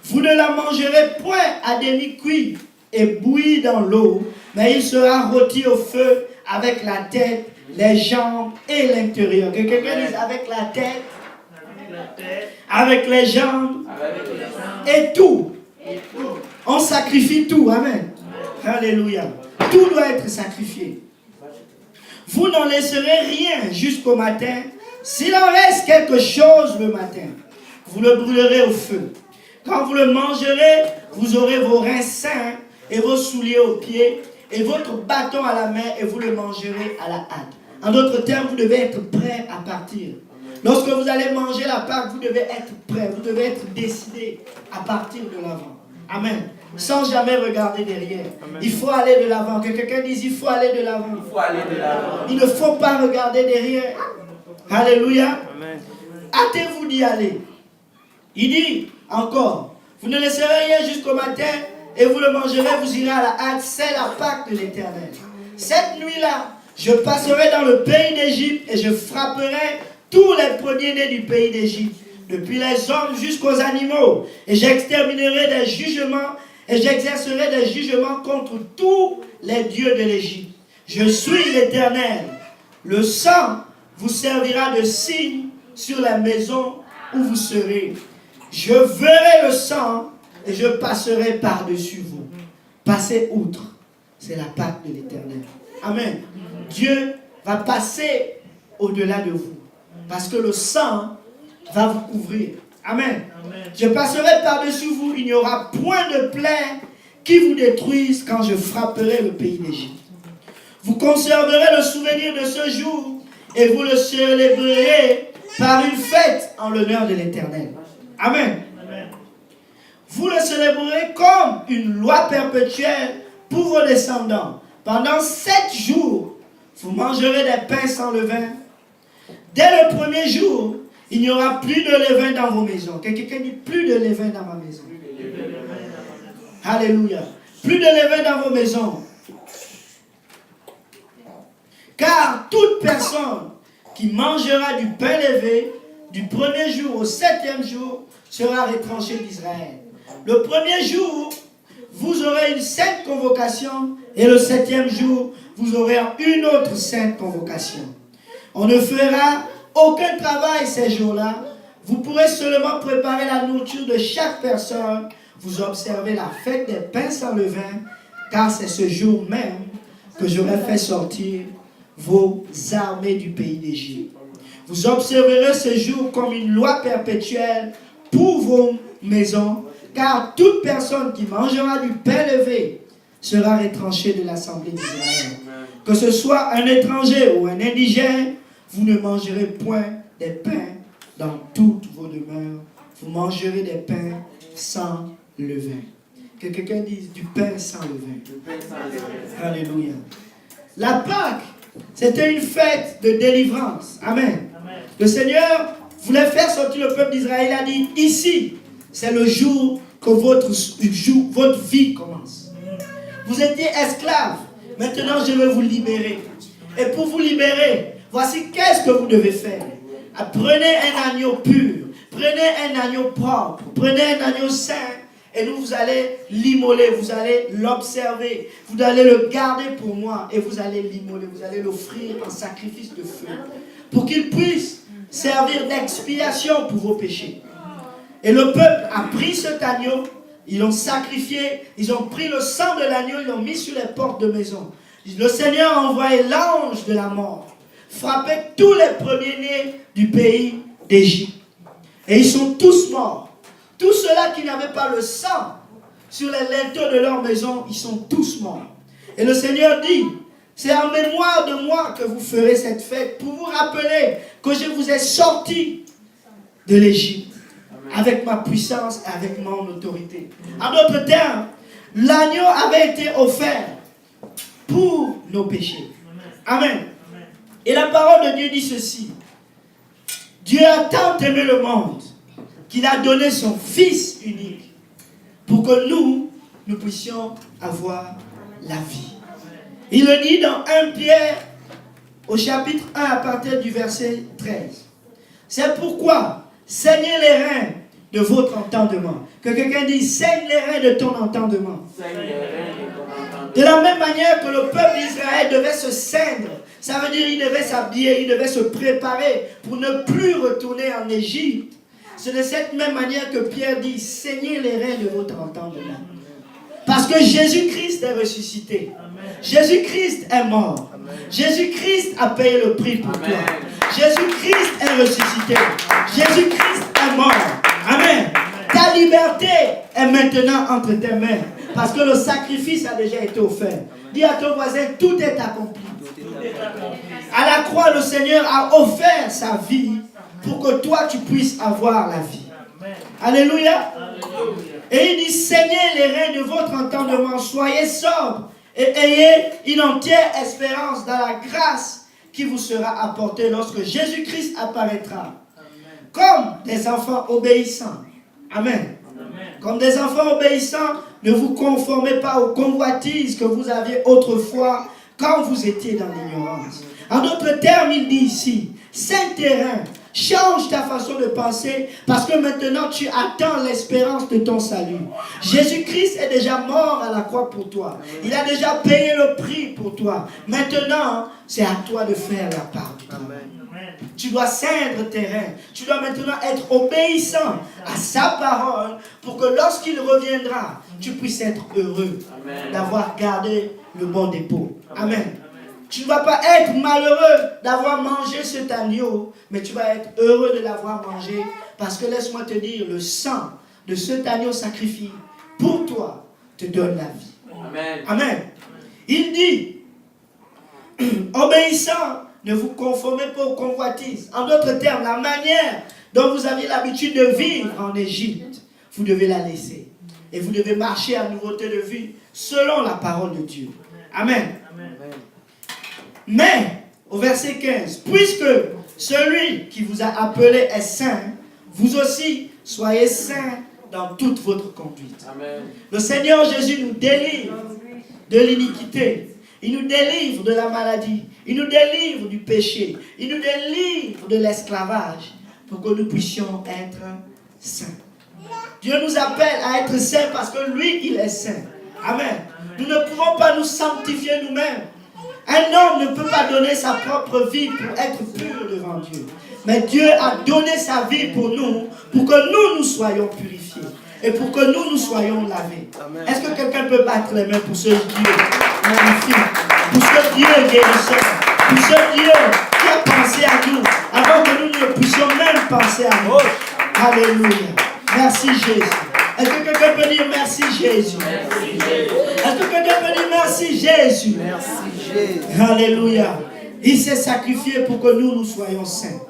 Vous ne la mangerez point à demi cuit et bouilli dans l'eau, mais il sera rôti au feu avec la tête, les jambes et l'intérieur. Que quelqu'un dise avec la tête, avec les jambes et tout. On sacrifie tout. Amen. Alléluia. Tout doit être sacrifié. Vous n'en laisserez rien jusqu'au matin. S'il en reste quelque chose le matin, vous le brûlerez au feu. Quand vous le mangerez, vous aurez vos reins sains et vos souliers aux pieds et votre bâton à la main et vous le mangerez à la hâte. En d'autres termes, vous devez être prêt à partir. Lorsque vous allez manger la Pâque, vous devez être prêt, vous devez être décidé à partir de l'avant. Amen. Sans jamais regarder derrière. Amen. Il faut aller de l'avant. Que quelqu'un dise, il faut aller de l'avant. Il faut aller de l'avant. Il ne faut pas regarder derrière. Alléluia. Amen. Hâtez-vous d'y aller. Il dit encore, vous ne laisserez rien jusqu'au matin et vous le mangerez, vous irez à la hâte. C'est la Pâque de l'Éternel. Cette nuit-là, je passerai dans le pays d'Égypte et je frapperai tous les premiers-nés du pays d'Égypte, depuis les hommes jusqu'aux animaux, et j'exterminerai des jugements et j'exercerai des jugements contre tous les dieux de l'Égypte. Je suis l'Éternel. Le sang vous servira de signe sur la maison où vous serez. Je verrai le sang et je passerai par-dessus vous. Passez outre. C'est la Pâque de l'Éternel. Amen. Dieu va passer au-delà de vous. Parce que le sang va vous couvrir. Amen. Amen. Je passerai par-dessus vous. Il n'y aura point de plaie qui vous détruise quand je frapperai le pays d'Égypte. Vous conserverez le souvenir de ce jour et vous le célébrerez par une fête en l'honneur de l'Éternel. Amen. Amen. Vous le célébrerez comme une loi perpétuelle pour vos descendants. Pendant 7 jours, vous mangerez des pains sans levain. Dès le premier jour, Il n'y aura plus de levain dans vos maisons. Quelqu'un dit plus de levain dans ma maison. Alléluia. Plus de levain dans vos maisons. Car toute personne qui mangera du pain levé du premier jour au 7e jour sera retranché d'Israël. Le premier jour, vous aurez une sainte convocation et le 7e jour, vous aurez une autre sainte convocation. On ne fera aucun travail ces jours-là. Vous pourrez seulement préparer la nourriture de chaque personne. Vous observez la fête des pains sans levain, car c'est ce jour même que j'aurai fait sortir vos armées du pays d'Égypte. Vous observerez ce jour comme une loi perpétuelle pour vos maisons, car toute personne qui mangera du pain levé sera retranchée de l'assemblée d'Israël. Que ce soit un étranger ou un indigène, vous ne mangerez point des pains dans toutes vos demeures. Vous mangerez des pains sans levain. Que quelqu'un dise du pain sans levain. Alléluia. La Pâque, c'était une fête de délivrance. Amen. Le Seigneur voulait faire sortir le peuple d'Israël. Il a dit, ici, c'est le jour que votre vie commence. Vous étiez esclaves. Maintenant, je vais vous libérer. Et pour vous libérer, voici qu'est-ce que vous devez faire. Prenez un agneau pur. Prenez un agneau propre. Prenez un agneau saint. Et vous allez l'immoler. Vous allez l'observer. Vous allez le garder pour moi. Et vous allez l'immoler. Vous allez l'offrir en sacrifice de feu. Pour qu'il puisse servir d'expiation pour vos péchés. Et le peuple a pris cet agneau. Ils l'ont sacrifié. Ils ont pris le sang de l'agneau. Ils l'ont mis sur les portes de maison. Le Seigneur a envoyé l'ange de la mort. Frapper tous les premiers-nés du pays d'Égypte. Et ils sont tous morts. Tous ceux-là qui n'avaient pas le sang sur les linteaux de leur maison, ils sont tous morts. Et le Seigneur dit, c'est en mémoire de moi que vous ferez cette fête pour vous rappeler que je vous ai sortis de l'Égypte avec ma puissance et avec mon autorité. En d'autres termes, l'agneau avait été offert pour nos péchés. Amen. Et la parole de Dieu dit ceci. Dieu a tant aimé le monde qu'il a donné son Fils unique pour que nous puissions avoir la vie. Il le dit dans 1 Pierre au chapitre 1 à partir du verset 13. C'est pourquoi saignez les reins de votre entendement. Que quelqu'un dise, saigne les reins de ton entendement. De la même manière que le peuple d'Israël devait se ceindre, ça veut dire qu'il devait s'habiller, il devait se préparer pour ne plus retourner en Égypte. C'est de cette même manière que Pierre dit, saignez les reins de votre entendement. Parce que Jésus-Christ est ressuscité. Jésus-Christ est mort. Jésus-Christ a payé le prix pour toi. Jésus-Christ est ressuscité. Jésus-Christ est mort. Amen. Ta liberté est maintenant entre tes mains. Parce que le sacrifice a déjà été offert. Dis à ton voisin, tout est accompli. À la croix, le Seigneur a offert sa vie pour que toi, tu puisses avoir la vie. Alléluia. Et il dit, saignez les reins de votre entendement, soyez sobres et ayez une entière espérance dans la grâce qui vous sera apportée lorsque Jésus-Christ apparaîtra. Comme des enfants obéissants. Amen. Comme des enfants obéissants, ne vous conformez pas aux convoitises que vous aviez autrefois quand vous étiez dans l'ignorance. En d'autres termes, il dit ici, saigne tes reins, change ta façon de penser parce que maintenant tu attends l'espérance de ton salut. Jésus-Christ est déjà mort à la croix pour toi. Il a déjà payé le prix pour toi. Maintenant, c'est à toi de faire la part du travail. Tu dois ceindre tes reins. Tu dois maintenant être obéissant à sa parole pour que lorsqu'il reviendra, tu puisses être heureux d'avoir gardé le bon dépôt. Amen. Tu ne vas pas être malheureux d'avoir mangé cet agneau, mais tu vas être heureux de l'avoir mangé parce que laisse-moi te dire, le sang de cet agneau sacrifié pour toi te donne la vie. Amen. Amen. Il dit, obéissant, ne vous conformez pas aux convoitises. En d'autres termes, la manière dont vous aviez l'habitude de vivre en Égypte, vous devez la laisser. Et vous devez marcher à nouveauté de vie selon la parole de Dieu. Amen. Amen. Mais, au verset 15, puisque Celui qui vous a appelé est saint, vous aussi soyez saints dans toute votre conduite. Amen. Le Seigneur Jésus nous délivre de l'iniquité. Il nous délivre de la maladie. Il nous délivre du péché. Il nous délivre de l'esclavage pour que nous puissions être saints. Dieu nous appelle à être saints parce que lui, il est saint. Amen. Nous ne pouvons pas nous sanctifier nous-mêmes. Un homme ne peut pas donner sa propre vie pour être pur devant Dieu. Mais Dieu a donné sa vie pour nous, pour que nous soyons purifiés et pour que nous soyons lavés. Est-ce que quelqu'un peut battre les mains pour ce Dieu magnifique, pour ce Dieu guérisseur, pour ce Dieu qui a pensé à nous, avant que nous ne puissions même penser à nous. Alléluia. Merci Jésus. Est-ce que quelqu'un peut dire merci Jésus? Merci Jésus. Est-ce que quelqu'un peut dire merci Jésus? Merci Jésus. Alléluia. Il s'est sacrifié pour que nous soyons saints.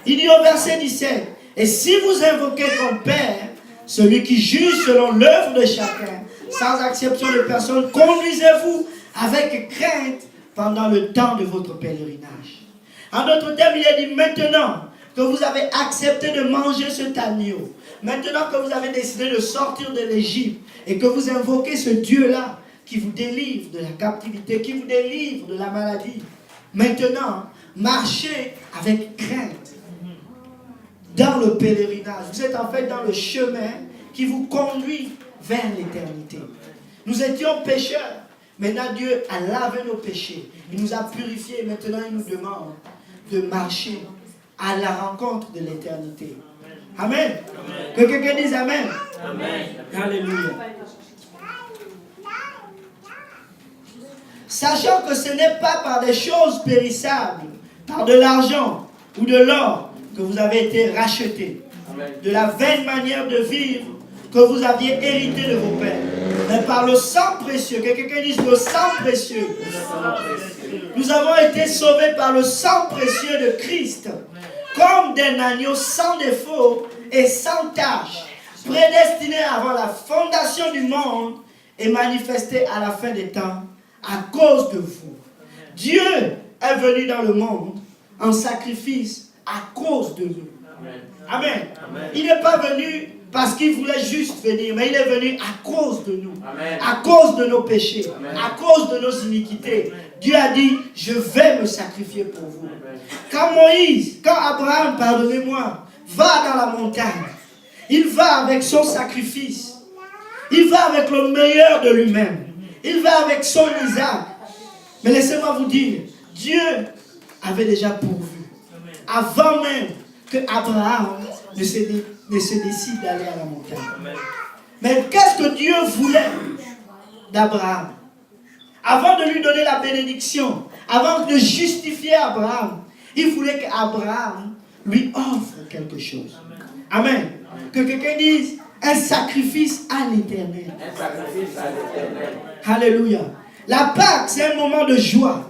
Il dit au verset 17, et si vous invoquez comme Père, celui qui juge selon l'œuvre de chacun, sans acception de personne, conduisez-vous avec crainte pendant le temps de votre pèlerinage. En d'autres termes, il a dit maintenant que vous avez accepté de manger cet agneau, maintenant que vous avez décidé de sortir de l'Égypte et que vous invoquez ce Dieu-là qui vous délivre de la captivité, qui vous délivre de la maladie, maintenant, marchez avec crainte dans le pèlerinage. Vous êtes en fait dans le chemin qui vous conduit vers l'éternité. Nous étions pécheurs. Maintenant, Dieu a lavé nos péchés. Il nous a purifiés. Maintenant, il nous demande de marcher à la rencontre de l'éternité. Amen. Amen. Que quelqu'un dise Amen. Amen. Alléluia. Sachant que ce n'est pas par des choses périssables, par de l'argent ou de l'or, que vous avez été rachetés, de la vaine manière de vivre que vous aviez hérité de vos pères, mais par le sang précieux. Que quelqu'un dise le sang précieux. Nous avons été sauvés par le sang précieux de Christ, comme d'un agneau sans défaut et sans tache, prédestiné avant la fondation du monde et manifesté à la fin des temps à cause de vous. Dieu est venu dans le monde en sacrifice à cause de nous. Amen. Amen. Il n'est pas venu parce qu'il voulait juste venir, mais il est venu à cause de nous. Amen. À cause de nos péchés. Amen. À cause de nos iniquités. Amen. Dieu a dit, je vais me sacrifier pour vous. Amen. Quand Abraham, pardonnez-moi, va dans la montagne, il va avec son sacrifice. Il va avec le meilleur de lui-même. Il va avec son Isaac. Mais laissez-moi vous dire, Dieu avait déjà pourvu. Avant même que Abraham ne se décide d'aller à la montagne. Amen. Mais qu'est-ce que Dieu voulait d'Abraham? Avant de lui donner la bénédiction, avant de justifier Abraham, il voulait qu'Abraham lui offre quelque chose. Amen. Amen. Que quelqu'un dise un sacrifice à l'éternel. Un sacrifice à l'éternel. Alléluia. La Pâque, c'est un moment de joie.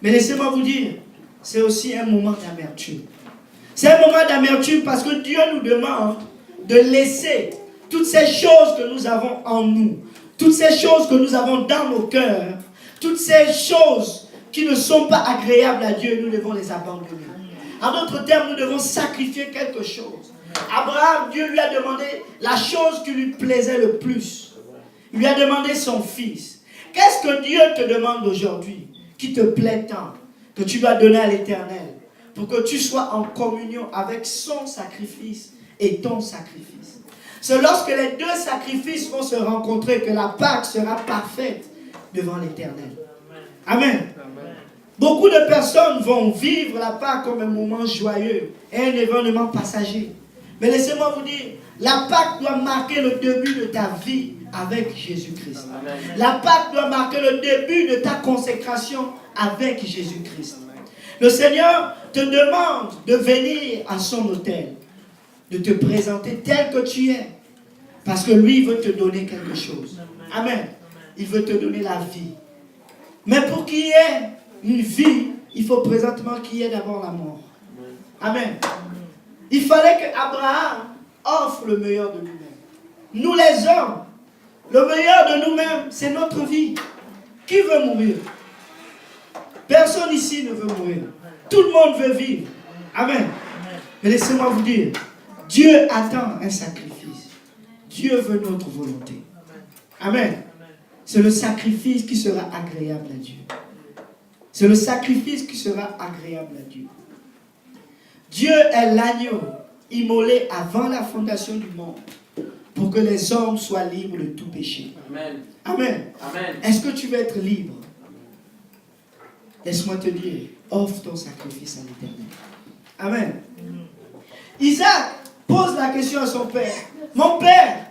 Mais laissez-moi vous dire, c'est aussi un moment d'amertume. C'est un moment d'amertume parce que Dieu nous demande de laisser toutes ces choses que nous avons en nous, toutes ces choses que nous avons dans nos cœurs, toutes ces choses qui ne sont pas agréables à Dieu, nous devons les abandonner. En d'autres termes, nous devons sacrifier quelque chose. Abraham, Dieu lui a demandé la chose qui lui plaisait le plus. Il lui a demandé son fils. Qu'est-ce que Dieu te demande aujourd'hui qui te plaît tant, que tu dois donner à l'Éternel, pour que tu sois en communion avec son sacrifice et ton sacrifice? C'est lorsque les deux sacrifices vont se rencontrer que la Pâque sera parfaite devant l'Éternel. Amen. Beaucoup de personnes vont vivre la Pâque comme un moment joyeux et un événement passager. Mais laissez-moi vous dire, la Pâque doit marquer le début de ta vie avec Jésus-Christ. La Pâque doit marquer le début de ta consécration avec Jésus-Christ. Le Seigneur te demande de venir à son autel, de te présenter tel que tu es, parce que lui veut te donner quelque chose. Amen. Il veut te donner la vie. Mais pour qu'il y ait une vie, il faut présentement qu'il y ait d'abord la mort. Amen. Il fallait qu'Abraham offre le meilleur de lui-même. Nous les hommes, le meilleur de nous-mêmes, c'est notre vie. Qui veut mourir? Personne ici ne veut mourir. Tout le monde veut vivre. Amen. Mais laissez-moi vous dire, Dieu attend un sacrifice. Dieu veut notre volonté. Amen. C'est le sacrifice qui sera agréable à Dieu. C'est le sacrifice qui sera agréable à Dieu. Dieu est l'agneau immolé avant la fondation du monde pour que les hommes soient libres de tout péché. Amen. Amen. Amen. Est-ce que tu veux être libre? Laisse-moi te dire, offre ton sacrifice à l'Éternel. Amen. Isaac pose la question à son père. Mon père,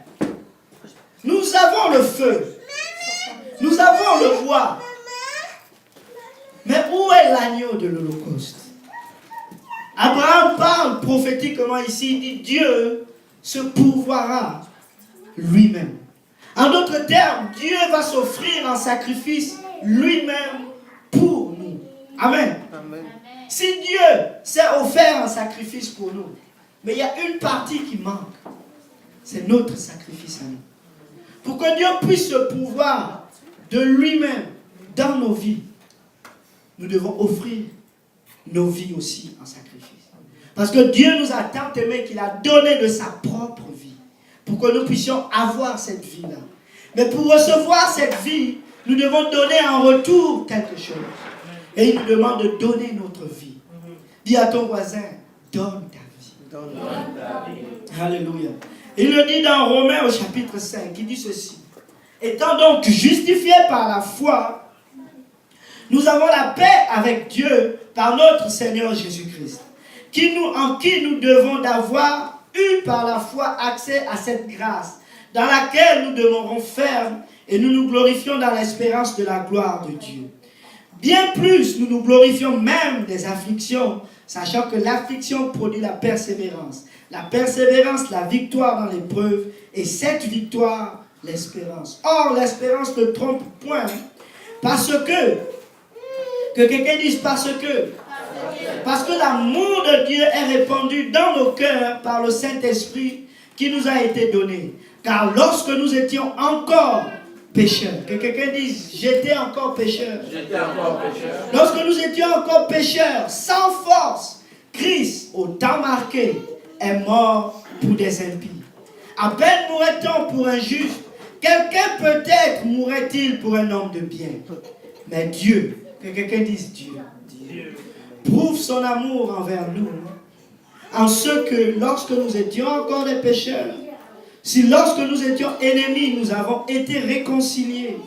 nous avons le feu. Nous avons le bois. Mais où est l'agneau de l'Holocauste? Abraham parle prophétiquement ici, il dit Dieu se pourvoira lui-même. En d'autres termes, Dieu va s'offrir en sacrifice lui-même pour nous. Amen. Amen. Si Dieu s'est offert un sacrifice pour nous, mais il y a une partie qui manque, c'est notre sacrifice à nous. Pour que Dieu puisse se pourvoir de lui-même dans nos vies, nous devons offrir nos vies aussi en sacrifice. Parce que Dieu nous a tant aimés qu'il a donné de sa propre vie pour que nous puissions avoir cette vie-là. Mais pour recevoir cette vie, nous devons donner en retour quelque chose. Et il nous demande de donner notre vie. Dis à ton voisin, donne ta vie. Donne ta vie. Alléluia. Il le dit dans Romains au chapitre 5, il dit ceci. Étant donc justifiés par la foi, nous avons la paix avec Dieu par notre Seigneur Jésus-Christ, en qui nous devons d'avoir eu par la foi accès à cette grâce, dans laquelle nous demeurons fermes et nous nous glorifions dans l'espérance de la gloire de Dieu. Bien plus, nous nous glorifions même des afflictions, sachant que l'affliction produit la persévérance, la victoire dans l'épreuve, et cette victoire, l'espérance. Or, l'espérance ne trompe point, parce que quelqu'un dise parce que l'amour de Dieu est répandu dans nos cœurs par le Saint-Esprit qui nous a été donné. Car lorsque nous étions encore pécheurs, que quelqu'un dise j'étais encore pécheur. J'étais encore pécheur. Lorsque nous étions encore pécheurs, sans force, Christ, au temps marqué, est mort pour des impies. À peine mourrait-on pour un juste, quelqu'un peut-être mourrait-il pour un homme de bien. Mais Dieu, que quelqu'un dise Dieu, prouve son amour envers nous, en ce que lorsque nous étions encore des pécheurs, si lorsque nous étions ennemis, nous avons été réconciliés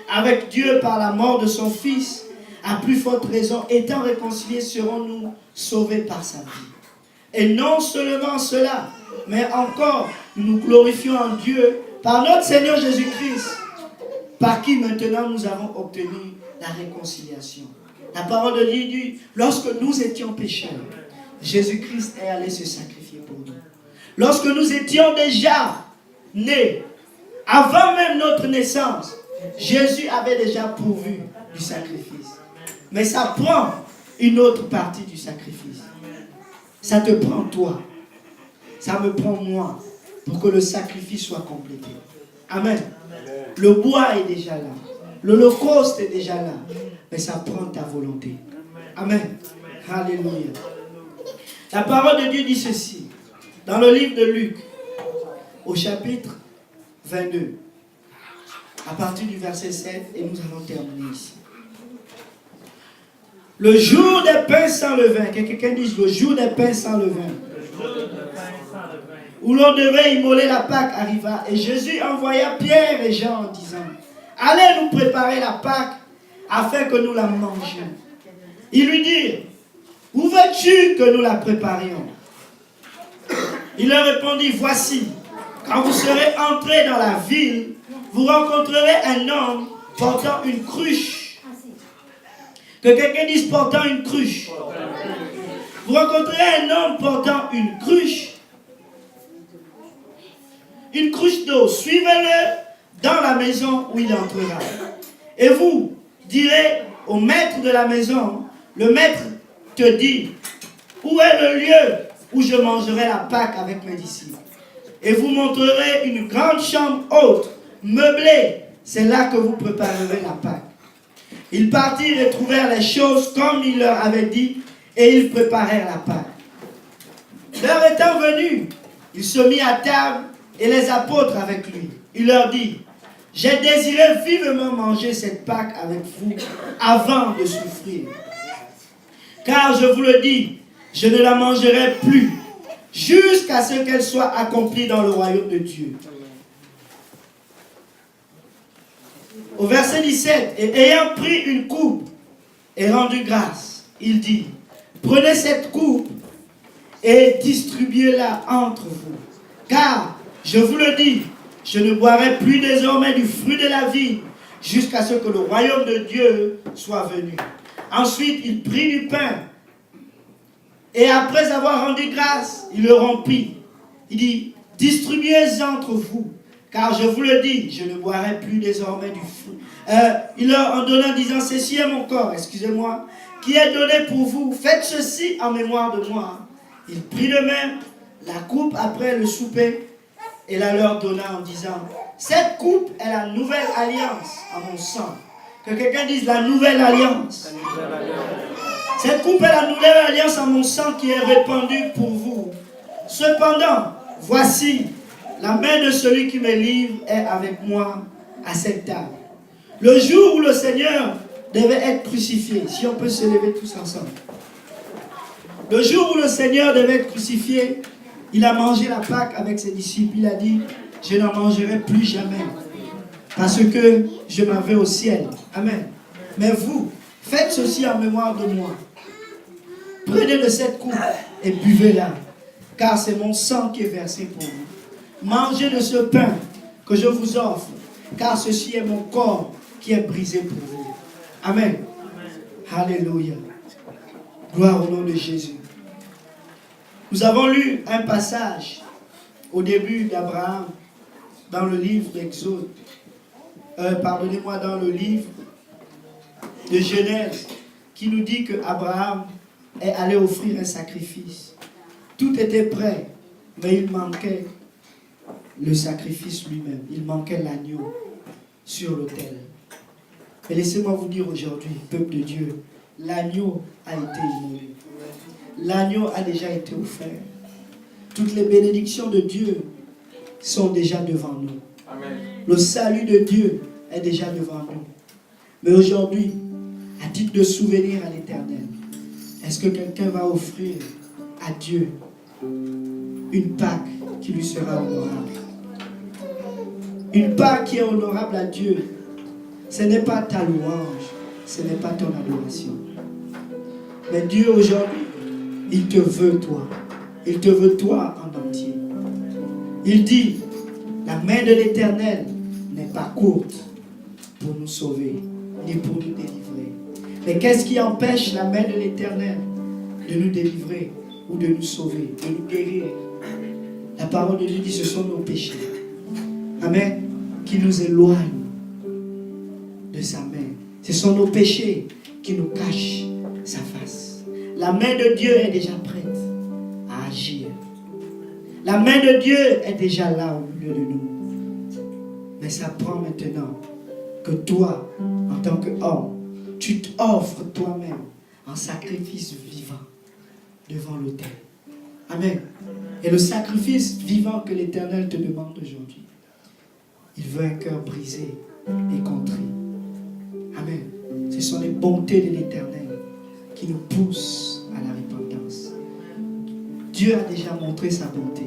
avec Dieu par la mort de son Fils, à plus forte raison, étant réconciliés, serons-nous sauvés par sa vie. Et non seulement cela, mais encore, nous nous glorifions en Dieu par notre Seigneur Jésus-Christ, par qui maintenant nous avons obtenu la réconciliation. La parole de Dieu dit, lorsque nous étions pécheurs, Jésus-Christ est allé se sacrifier pour nous. Lorsque nous étions déjà nés, avant même notre naissance, Jésus avait déjà pourvu du sacrifice. Mais ça prend une autre partie du sacrifice. Ça te prend toi. Ça me prend moi pour que le sacrifice soit complété. Amen. Le bois est déjà là. L'Holocauste est déjà là. Mais ça prend ta volonté. Amen. Alléluia. La parole de Dieu dit ceci. Dans le livre de Luc, au chapitre 22, à partir du verset 7, et nous allons terminer ici. Le jour des pains sans levain, que quelqu'un dise le jour des pains sans levain, où l'on devait immoler la Pâque arriva, et Jésus envoya Pierre et Jean en disant, allez nous préparer la Pâque afin que nous la mangions. Ils lui dirent, où veux-tu que nous la préparions? Il leur répondit, voici, quand vous serez entrés dans la ville, vous rencontrerez un homme portant une cruche. Que quelqu'un dise portant une cruche. Vous rencontrerez un homme portant une cruche d'eau. Suivez-le dans la maison où il entrera. Et vous direz au maître de la maison, le maître te dit, où est le lieu où je mangerai la Pâque avec mes disciples? Et vous montrerez une grande chambre haute, meublée. C'est là que vous préparerez la Pâque. Ils partirent et trouvèrent les choses comme il leur avait dit, et ils préparèrent la Pâque. L'heure étant venue, il se mit à table et les apôtres avec lui. Il leur dit, j'ai désiré vivement manger cette Pâque avec vous avant de souffrir. Car je vous le dis, je ne la mangerai plus jusqu'à ce qu'elle soit accomplie dans le royaume de Dieu. Au verset 17, et ayant pris une coupe et rendu grâce, il dit, prenez cette coupe et distribuez-la entre vous. Car, je vous le dis, je ne boirai plus désormais du fruit de la vigne jusqu'à ce que le royaume de Dieu soit venu. Ensuite, il prit du pain et après avoir rendu grâce, il le rompit. Il dit, distribuez-en entre vous, car je vous le dis, je ne boirai plus désormais du fruit. Il leur en donna disant, ceci est mon corps, excusez-moi, qui est donné pour vous. Faites ceci en mémoire de moi. Il prit de même la coupe après le souper et la leur donna en disant, cette coupe est la nouvelle alliance à mon sang. Que quelqu'un dise la nouvelle alliance. Cette coupe est la nouvelle alliance à mon sang qui est répandue pour vous. Cependant, voici, la main de celui qui me livre est avec moi à cette table. Le jour où le Seigneur devait être crucifié, si on peut se lever tous ensemble. Le jour où le Seigneur devait être crucifié, il a mangé la Pâque avec ses disciples. Il a dit, je n'en mangerai plus jamais, parce que je m'en vais au ciel. Amen. Mais vous, faites ceci en mémoire de moi. Prenez de cette coupe et buvez-la, car c'est mon sang qui est versé pour vous. Mangez de ce pain que je vous offre, car ceci est mon corps qui est brisé pour vous. Amen. Alléluia. Gloire au nom de Jésus. Nous avons lu un passage au début d'Abraham dans le livre d'Exode. Pardonnez-moi, dans le livre de Genèse, qui nous dit que Abraham est allé offrir un sacrifice. Tout était prêt, mais il manquait le sacrifice lui-même. Il manquait l'agneau sur l'autel. Mais laissez-moi vous dire aujourd'hui, peuple de Dieu, l'agneau a été immolé. L'agneau a déjà été offert. Toutes les bénédictions de Dieu sont déjà devant nous. Amen. Le salut de Dieu est déjà devant nous. Mais aujourd'hui, à titre de souvenir à l'Éternel, est-ce que quelqu'un va offrir à Dieu une Pâque qui lui sera honorable? Une Pâque qui est honorable à Dieu, ce n'est pas ta louange, ce n'est pas ton adoration. Mais Dieu aujourd'hui, il te veut toi. Il te veut toi en entier. Il dit, la main de l'Éternel n'est pas courte pour nous sauver, ni pour nous délivrer. Mais qu'est-ce qui empêche la main de l'Éternel de nous délivrer ou de nous sauver, de nous guérir? La parole de Dieu dit, ce sont nos péchés. Amen. Qui nous éloignent de sa main. Ce sont nos péchés qui nous cachent sa face. La main de Dieu est déjà prête à agir. La main de Dieu est déjà là au milieu de nous. Mais ça prend maintenant que toi, en tant qu'homme, tu t'offres toi-même en sacrifice vivant devant l'autel. Amen. Et le sacrifice vivant que l'Éternel te demande aujourd'hui, il veut un cœur brisé et contrit. Amen. Ce sont les bontés de l'Éternel qui nous poussent à la repentance. Dieu a déjà montré sa bonté.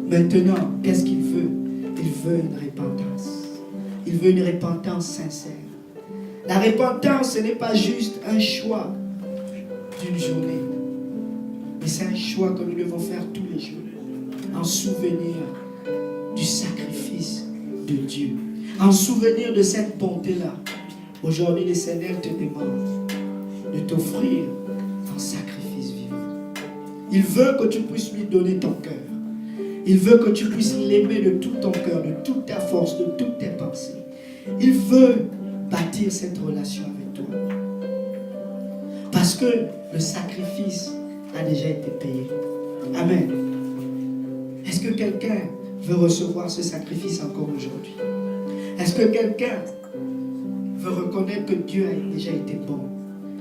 Maintenant, qu'est-ce qu'il veut? Il veut une repentance. Il veut une repentance sincère. La repentance, ce n'est pas juste un choix d'une journée, mais c'est un choix que nous devons faire tous les jours, en souvenir du sacrifice de Dieu, en souvenir de cette bonté-là. Aujourd'hui, le Seigneur te demande de t'offrir un sacrifice vivant. Il veut que tu puisses lui donner ton cœur. Il veut que tu puisses l'aimer de tout ton cœur, de toute ta force, de toutes tes pensées. Il veut bâtir cette relation avec toi. Parce que le sacrifice a déjà été payé. Amen. Est-ce que quelqu'un veut recevoir ce sacrifice encore aujourd'hui? Est-ce que quelqu'un veut reconnaître que Dieu a déjà été bon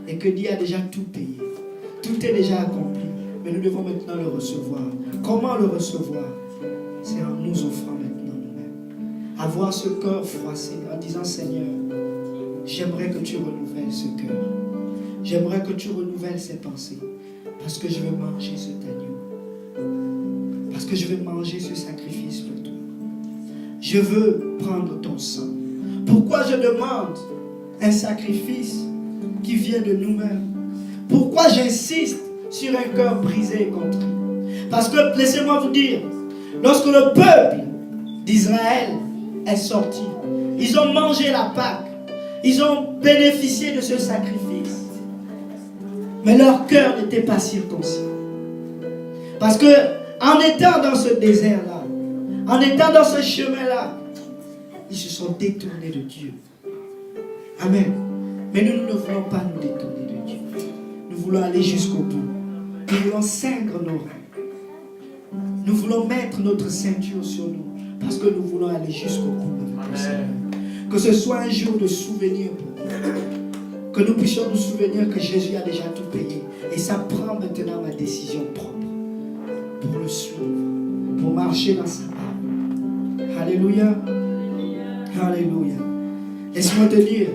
et que Dieu a déjà tout payé? Tout est déjà accompli. Mais nous devons maintenant le recevoir. Comment le recevoir? C'est en nous offrant maintenant nous-mêmes. Avoir ce cœur froissé en disant Seigneur, j'aimerais que tu renouvelles ce cœur. J'aimerais que tu renouvelles ces pensées. Parce que je veux manger cet agneau. Parce que je veux manger ce sacrifice pour toi. Je veux prendre ton sang. Pourquoi je demande un sacrifice qui vient de nous-mêmes? Pourquoi j'insiste sur un cœur brisé et contrit? Parce que, laissez-moi vous dire, lorsque le peuple d'Israël est sorti, ils ont mangé la Pâque, ils ont bénéficié de ce sacrifice, mais leur cœur n'était pas circoncis. Parce que, en étant dans ce désert-là, en étant dans ce chemin-là, ils se sont détournés de Dieu. Amen. Mais nous ne voulons pas nous détourner de Dieu. Nous voulons aller jusqu'au bout. Nous voulons ceindre nos reins. Nous voulons mettre notre ceinture sur nous. Parce que nous voulons aller jusqu'au bout avec le Seigneur. Que ce soit un jour de souvenir pour nous. Que nous puissions nous souvenir que Jésus a déjà tout payé. Et ça prend maintenant ma décision propre. Pour le suivre. Pour marcher dans sa parole. Alléluia. Alléluia. Laisse-moi te dire,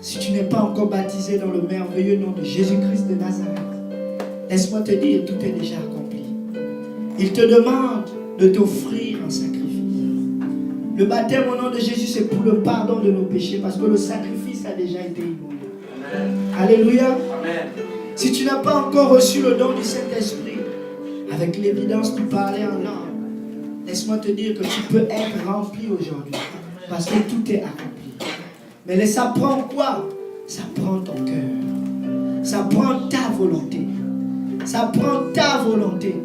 si tu n'es pas encore baptisé dans le merveilleux nom de Jésus-Christ de Nazareth, laisse-moi te dire, tout est déjà accompli. Il te demande de t'offrir un sacrifice. Le baptême au nom de Jésus, c'est pour le pardon de nos péchés, parce que le sacrifice a déjà été immolé. Alléluia. Amen. Si tu n'as pas encore reçu le don du Saint-Esprit, avec l'évidence de parler en langue, laisse-moi te dire que tu peux être rempli aujourd'hui, parce que tout est accompli. Mais ça prend quoi? Ça prend ton cœur. Ça prend ta volonté. Ça prend ta volonté.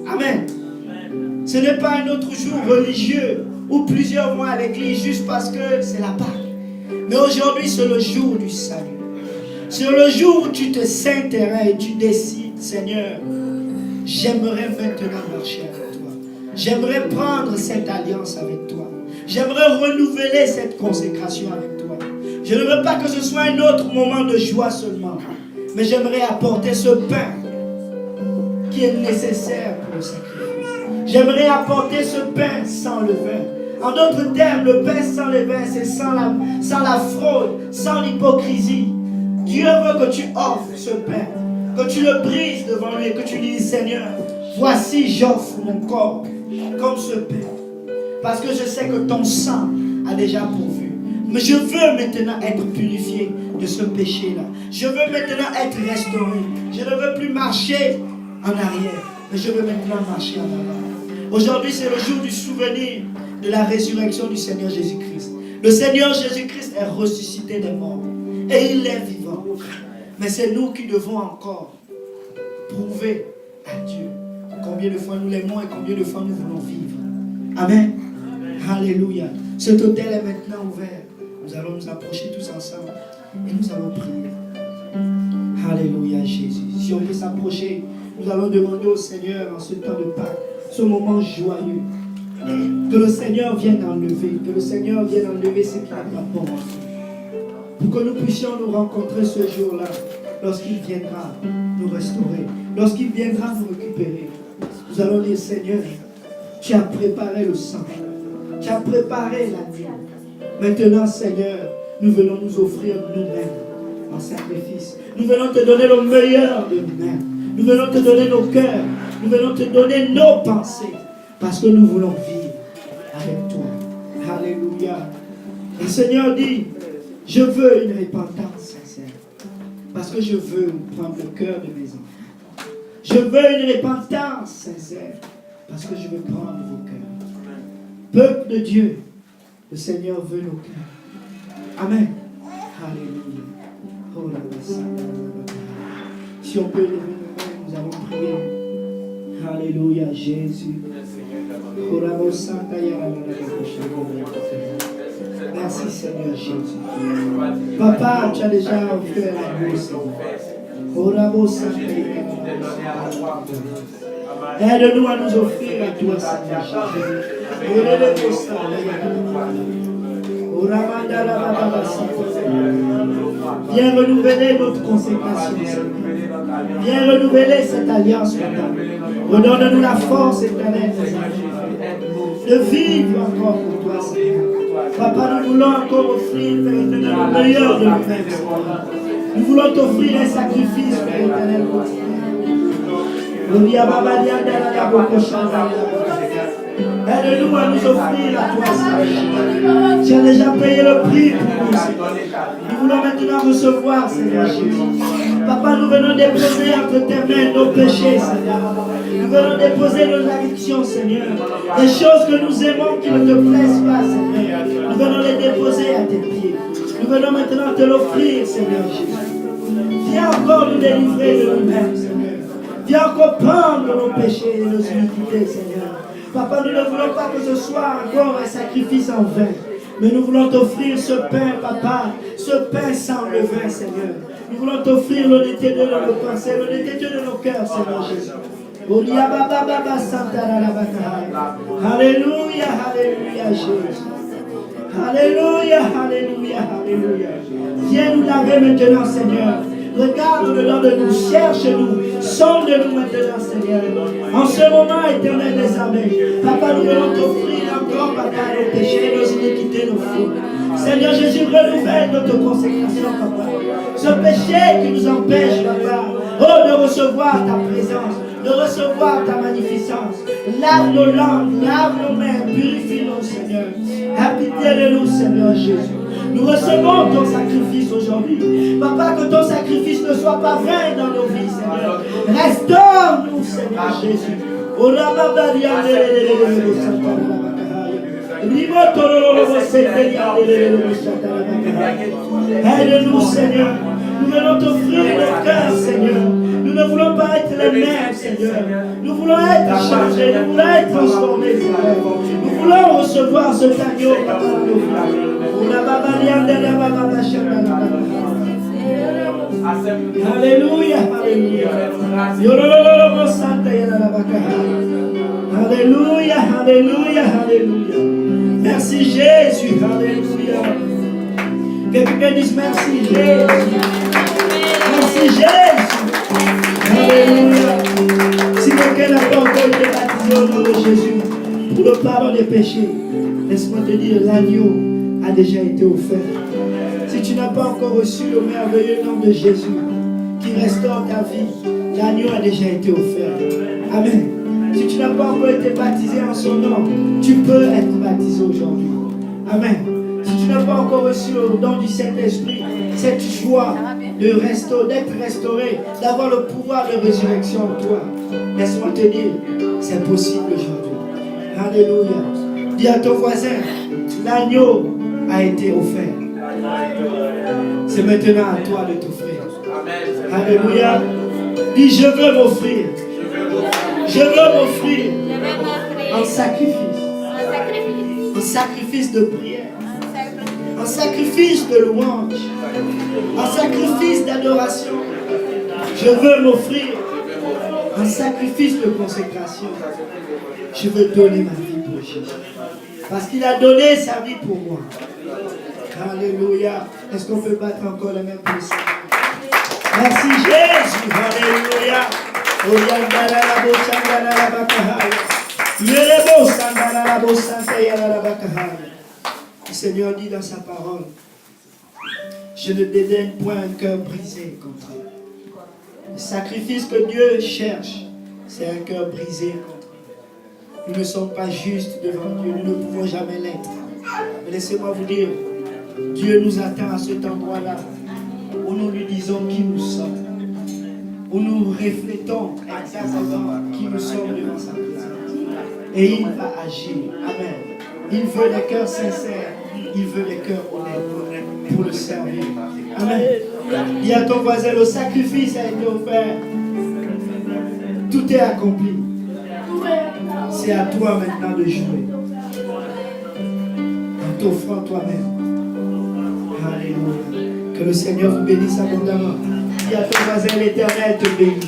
Amen. Ce n'est pas un autre jour religieux ou plusieurs mois à l'église juste parce que c'est la Pâque. Mais aujourd'hui, c'est le jour du salut. C'est le jour où tu te sainteras et tu décides, Seigneur, j'aimerais maintenant marcher avec toi. J'aimerais prendre cette alliance avec toi. J'aimerais renouveler cette consécration avec toi. Je ne veux pas que ce soit un autre moment de joie seulement, mais j'aimerais apporter ce pain qui est nécessaire pour le sacrifice. J'aimerais apporter ce pain sans levain. En d'autres termes, le pain sans levain, c'est sans la fraude, sans l'hypocrisie. Dieu veut que tu offres ce pain, que tu le brises devant lui et que tu dises, Seigneur, voici j'offre mon corps comme ce pain. Parce que je sais que ton sang a déjà pourvu. Mais je veux maintenant être purifié de ce péché-là. Je veux maintenant être restauré. Je ne veux plus marcher en arrière, mais je veux maintenant marcher en avant. Aujourd'hui, c'est le jour du souvenir de la résurrection du Seigneur Jésus-Christ. Le Seigneur Jésus-Christ est ressuscité des morts et il est vivant. Mais c'est nous qui devons encore prouver à Dieu combien de fois nous l'aimons et combien de fois nous voulons vivre. Amen. Alléluia. Cet hôtel est maintenant ouvert. Nous allons nous approcher tous ensemble et nous allons prier. Alléluia Jésus. Si on peut s'approcher, nous allons demander au Seigneur en ce temps de Pâques, ce moment joyeux, que le Seigneur vienne enlever, que le Seigneur vienne enlever ce qui n'est pas bon en nous. Pour que nous puissions nous rencontrer ce jour-là, lorsqu'il viendra nous restaurer, lorsqu'il viendra nous récupérer. Nous allons dire, Seigneur, tu as préparé le sang, tu as préparé l'agneau. Maintenant, Seigneur, nous venons nous offrir nous-mêmes en sacrifice. Nous venons te donner le meilleur de nous-mêmes. Nous venons te donner nos cœurs. Nous venons te donner nos pensées. Parce que nous voulons vivre avec toi. Alléluia. Le Seigneur dit, je veux une repentance sincère. Parce que je veux prendre le cœur de mes enfants. Je veux une repentance sincère. Parce que je veux prendre vos cœurs. Peuple de Dieu, le Seigneur veut nos cœurs. Amen. Alléluia. Oh là là. Si on peut lever nos mains, nous allons prier. Alléluia, Jésus. Merci Seigneur Jésus. Papa, tu as déjà offert la grâce. Aide-nous à nous offrir à toi, Seigneur Jésus. Viens renouveler notre consécration, Seigneur. Viens renouveler cette alliance, Papa. Redonne-nous la force éternelle, de vivre encore pour toi, Seigneur. Papa, nous voulons encore offrir, Père éternel, le meilleur de nous-mêmes, Seigneur. Nous voulons t'offrir un sacrifice, Père éternel, pour toi. Aide-nous à nous offrir à toi, Seigneur. Tu as déjà payé le prix pour nous, Seigneur. Nous voulons maintenant recevoir, Seigneur Jésus. Papa, nous venons déposer entre tes mains nos péchés, Seigneur. Nous venons déposer nos addictions, Seigneur. Les choses que nous aimons qui ne te plaisent pas, Seigneur. Nous venons les déposer à tes pieds. Nous venons maintenant te l'offrir, Seigneur Jésus. Viens encore nous délivrer de nous-mêmes, Seigneur. Viens encore prendre nos péchés et nos iniquités, Seigneur. Papa, nous ne voulons pas que ce soit encore un sacrifice en vain. Mais nous voulons t'offrir ce pain, Papa, ce pain sans levain, Seigneur. Nous voulons t'offrir l'honnêteté de nos pensées, l'honnêteté de nos cœurs, Seigneur Jésus. Alléluia, alléluia, Jésus. Alléluia, alléluia, alléluia. Viens nous laver maintenant, Seigneur. Regarde au-dedans de nous, cherche-nous, sonde-nous maintenant, Seigneur. En ce moment, éternel des armées, Papa, nous voulons t'offrir encore, Papa, nos péchés, nos iniquités, nos fautes. Seigneur Jésus, renouvelle notre consécration, Papa. Ce péché qui nous empêche, Papa, de recevoir ta présence, de recevoir ta magnificence. Lave nos langues, lave nos mains, purifie-nous, Seigneur. Aie pitié de nous, Seigneur Jésus. Nous recevons ton sacrifice aujourd'hui. Papa, que ton sacrifice ne soit pas vain dans nos vies, Seigneur. Restaure-nous, Seigneur Jésus. Aide-nous, Seigneur. Nous venons t'offrir le cœur, Seigneur. Nous ne voulons pas être les mêmes, Seigneur. Nous voulons être changés, nous voulons être transformés, Seigneur. Nous voulons recevoir ce agneau, Papa, dans nos vies. Alléluia, alléluia. Alléluia, alléluia, alléluia. Merci Jésus, alléluia. Que quelqu'un dise merci Jésus. Merci Jésus. Alléluia. Si quelqu'un n'a pas encore été baptisé au nom de Jésus pour le pardon des péchés, laisse-moi te dire, l'agneau a déjà été offert. Si tu n'as pas encore reçu le merveilleux nom de Jésus qui restaure ta vie, l'agneau a déjà été offert. Amen. Si tu n'as pas encore été baptisé en son nom, tu peux être baptisé aujourd'hui. Amen. Si tu n'as pas encore reçu le don du Saint-Esprit, cette joie d'être restauré, d'avoir le pouvoir de résurrection en toi, laisse-moi te dire, c'est possible aujourd'hui. Alléluia. Dis à ton voisin, l'agneau a été offert. C'est maintenant à toi de t'offrir. Alléluia. Dis, je veux m'offrir. Je veux m'offrir en sacrifice. En sacrifice de prière. En sacrifice de louange. En sacrifice d'adoration. Je veux m'offrir en sacrifice de consécration. Je veux donner ma vie pour Jésus. Parce qu'il a donné sa vie pour moi. Alléluia. Est-ce qu'on peut battre encore les mains pour ça? Merci Jésus. Alléluia. Le Seigneur dit dans sa parole, je ne dédaigne point un cœur brisé contre eux. Le sacrifice que Dieu cherche, c'est un cœur brisé contre eux. Nous ne sommes pas justes devant Dieu, nous ne pouvons jamais l'être. Mais laissez-moi vous dire, Dieu nous attend à cet endroit-là où nous lui disons qui nous sommes, où nous reflétons exactement qui nous sommes devant sa présence. Et il va agir. Amen. Il veut des cœurs sincères, il veut des cœurs honnêtes pour le servir. Amen. Dis à ton voisin, le sacrifice a été offert. Tout est accompli. C'est à toi maintenant de jouer. En t'offrant toi-même. Alléluia. Que le Seigneur vous bénisse abondamment. Dis à ton voisin, l'Éternel te bénit.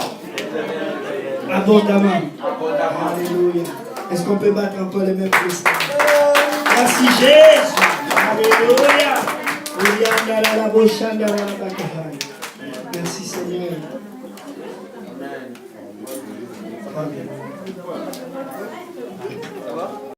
Abondamment. Alléluia. Est-ce qu'on peut battre encore les mêmes pour ça? Merci Jésus. Alléluia. Merci Seigneur. Amen. Amen. Ça va?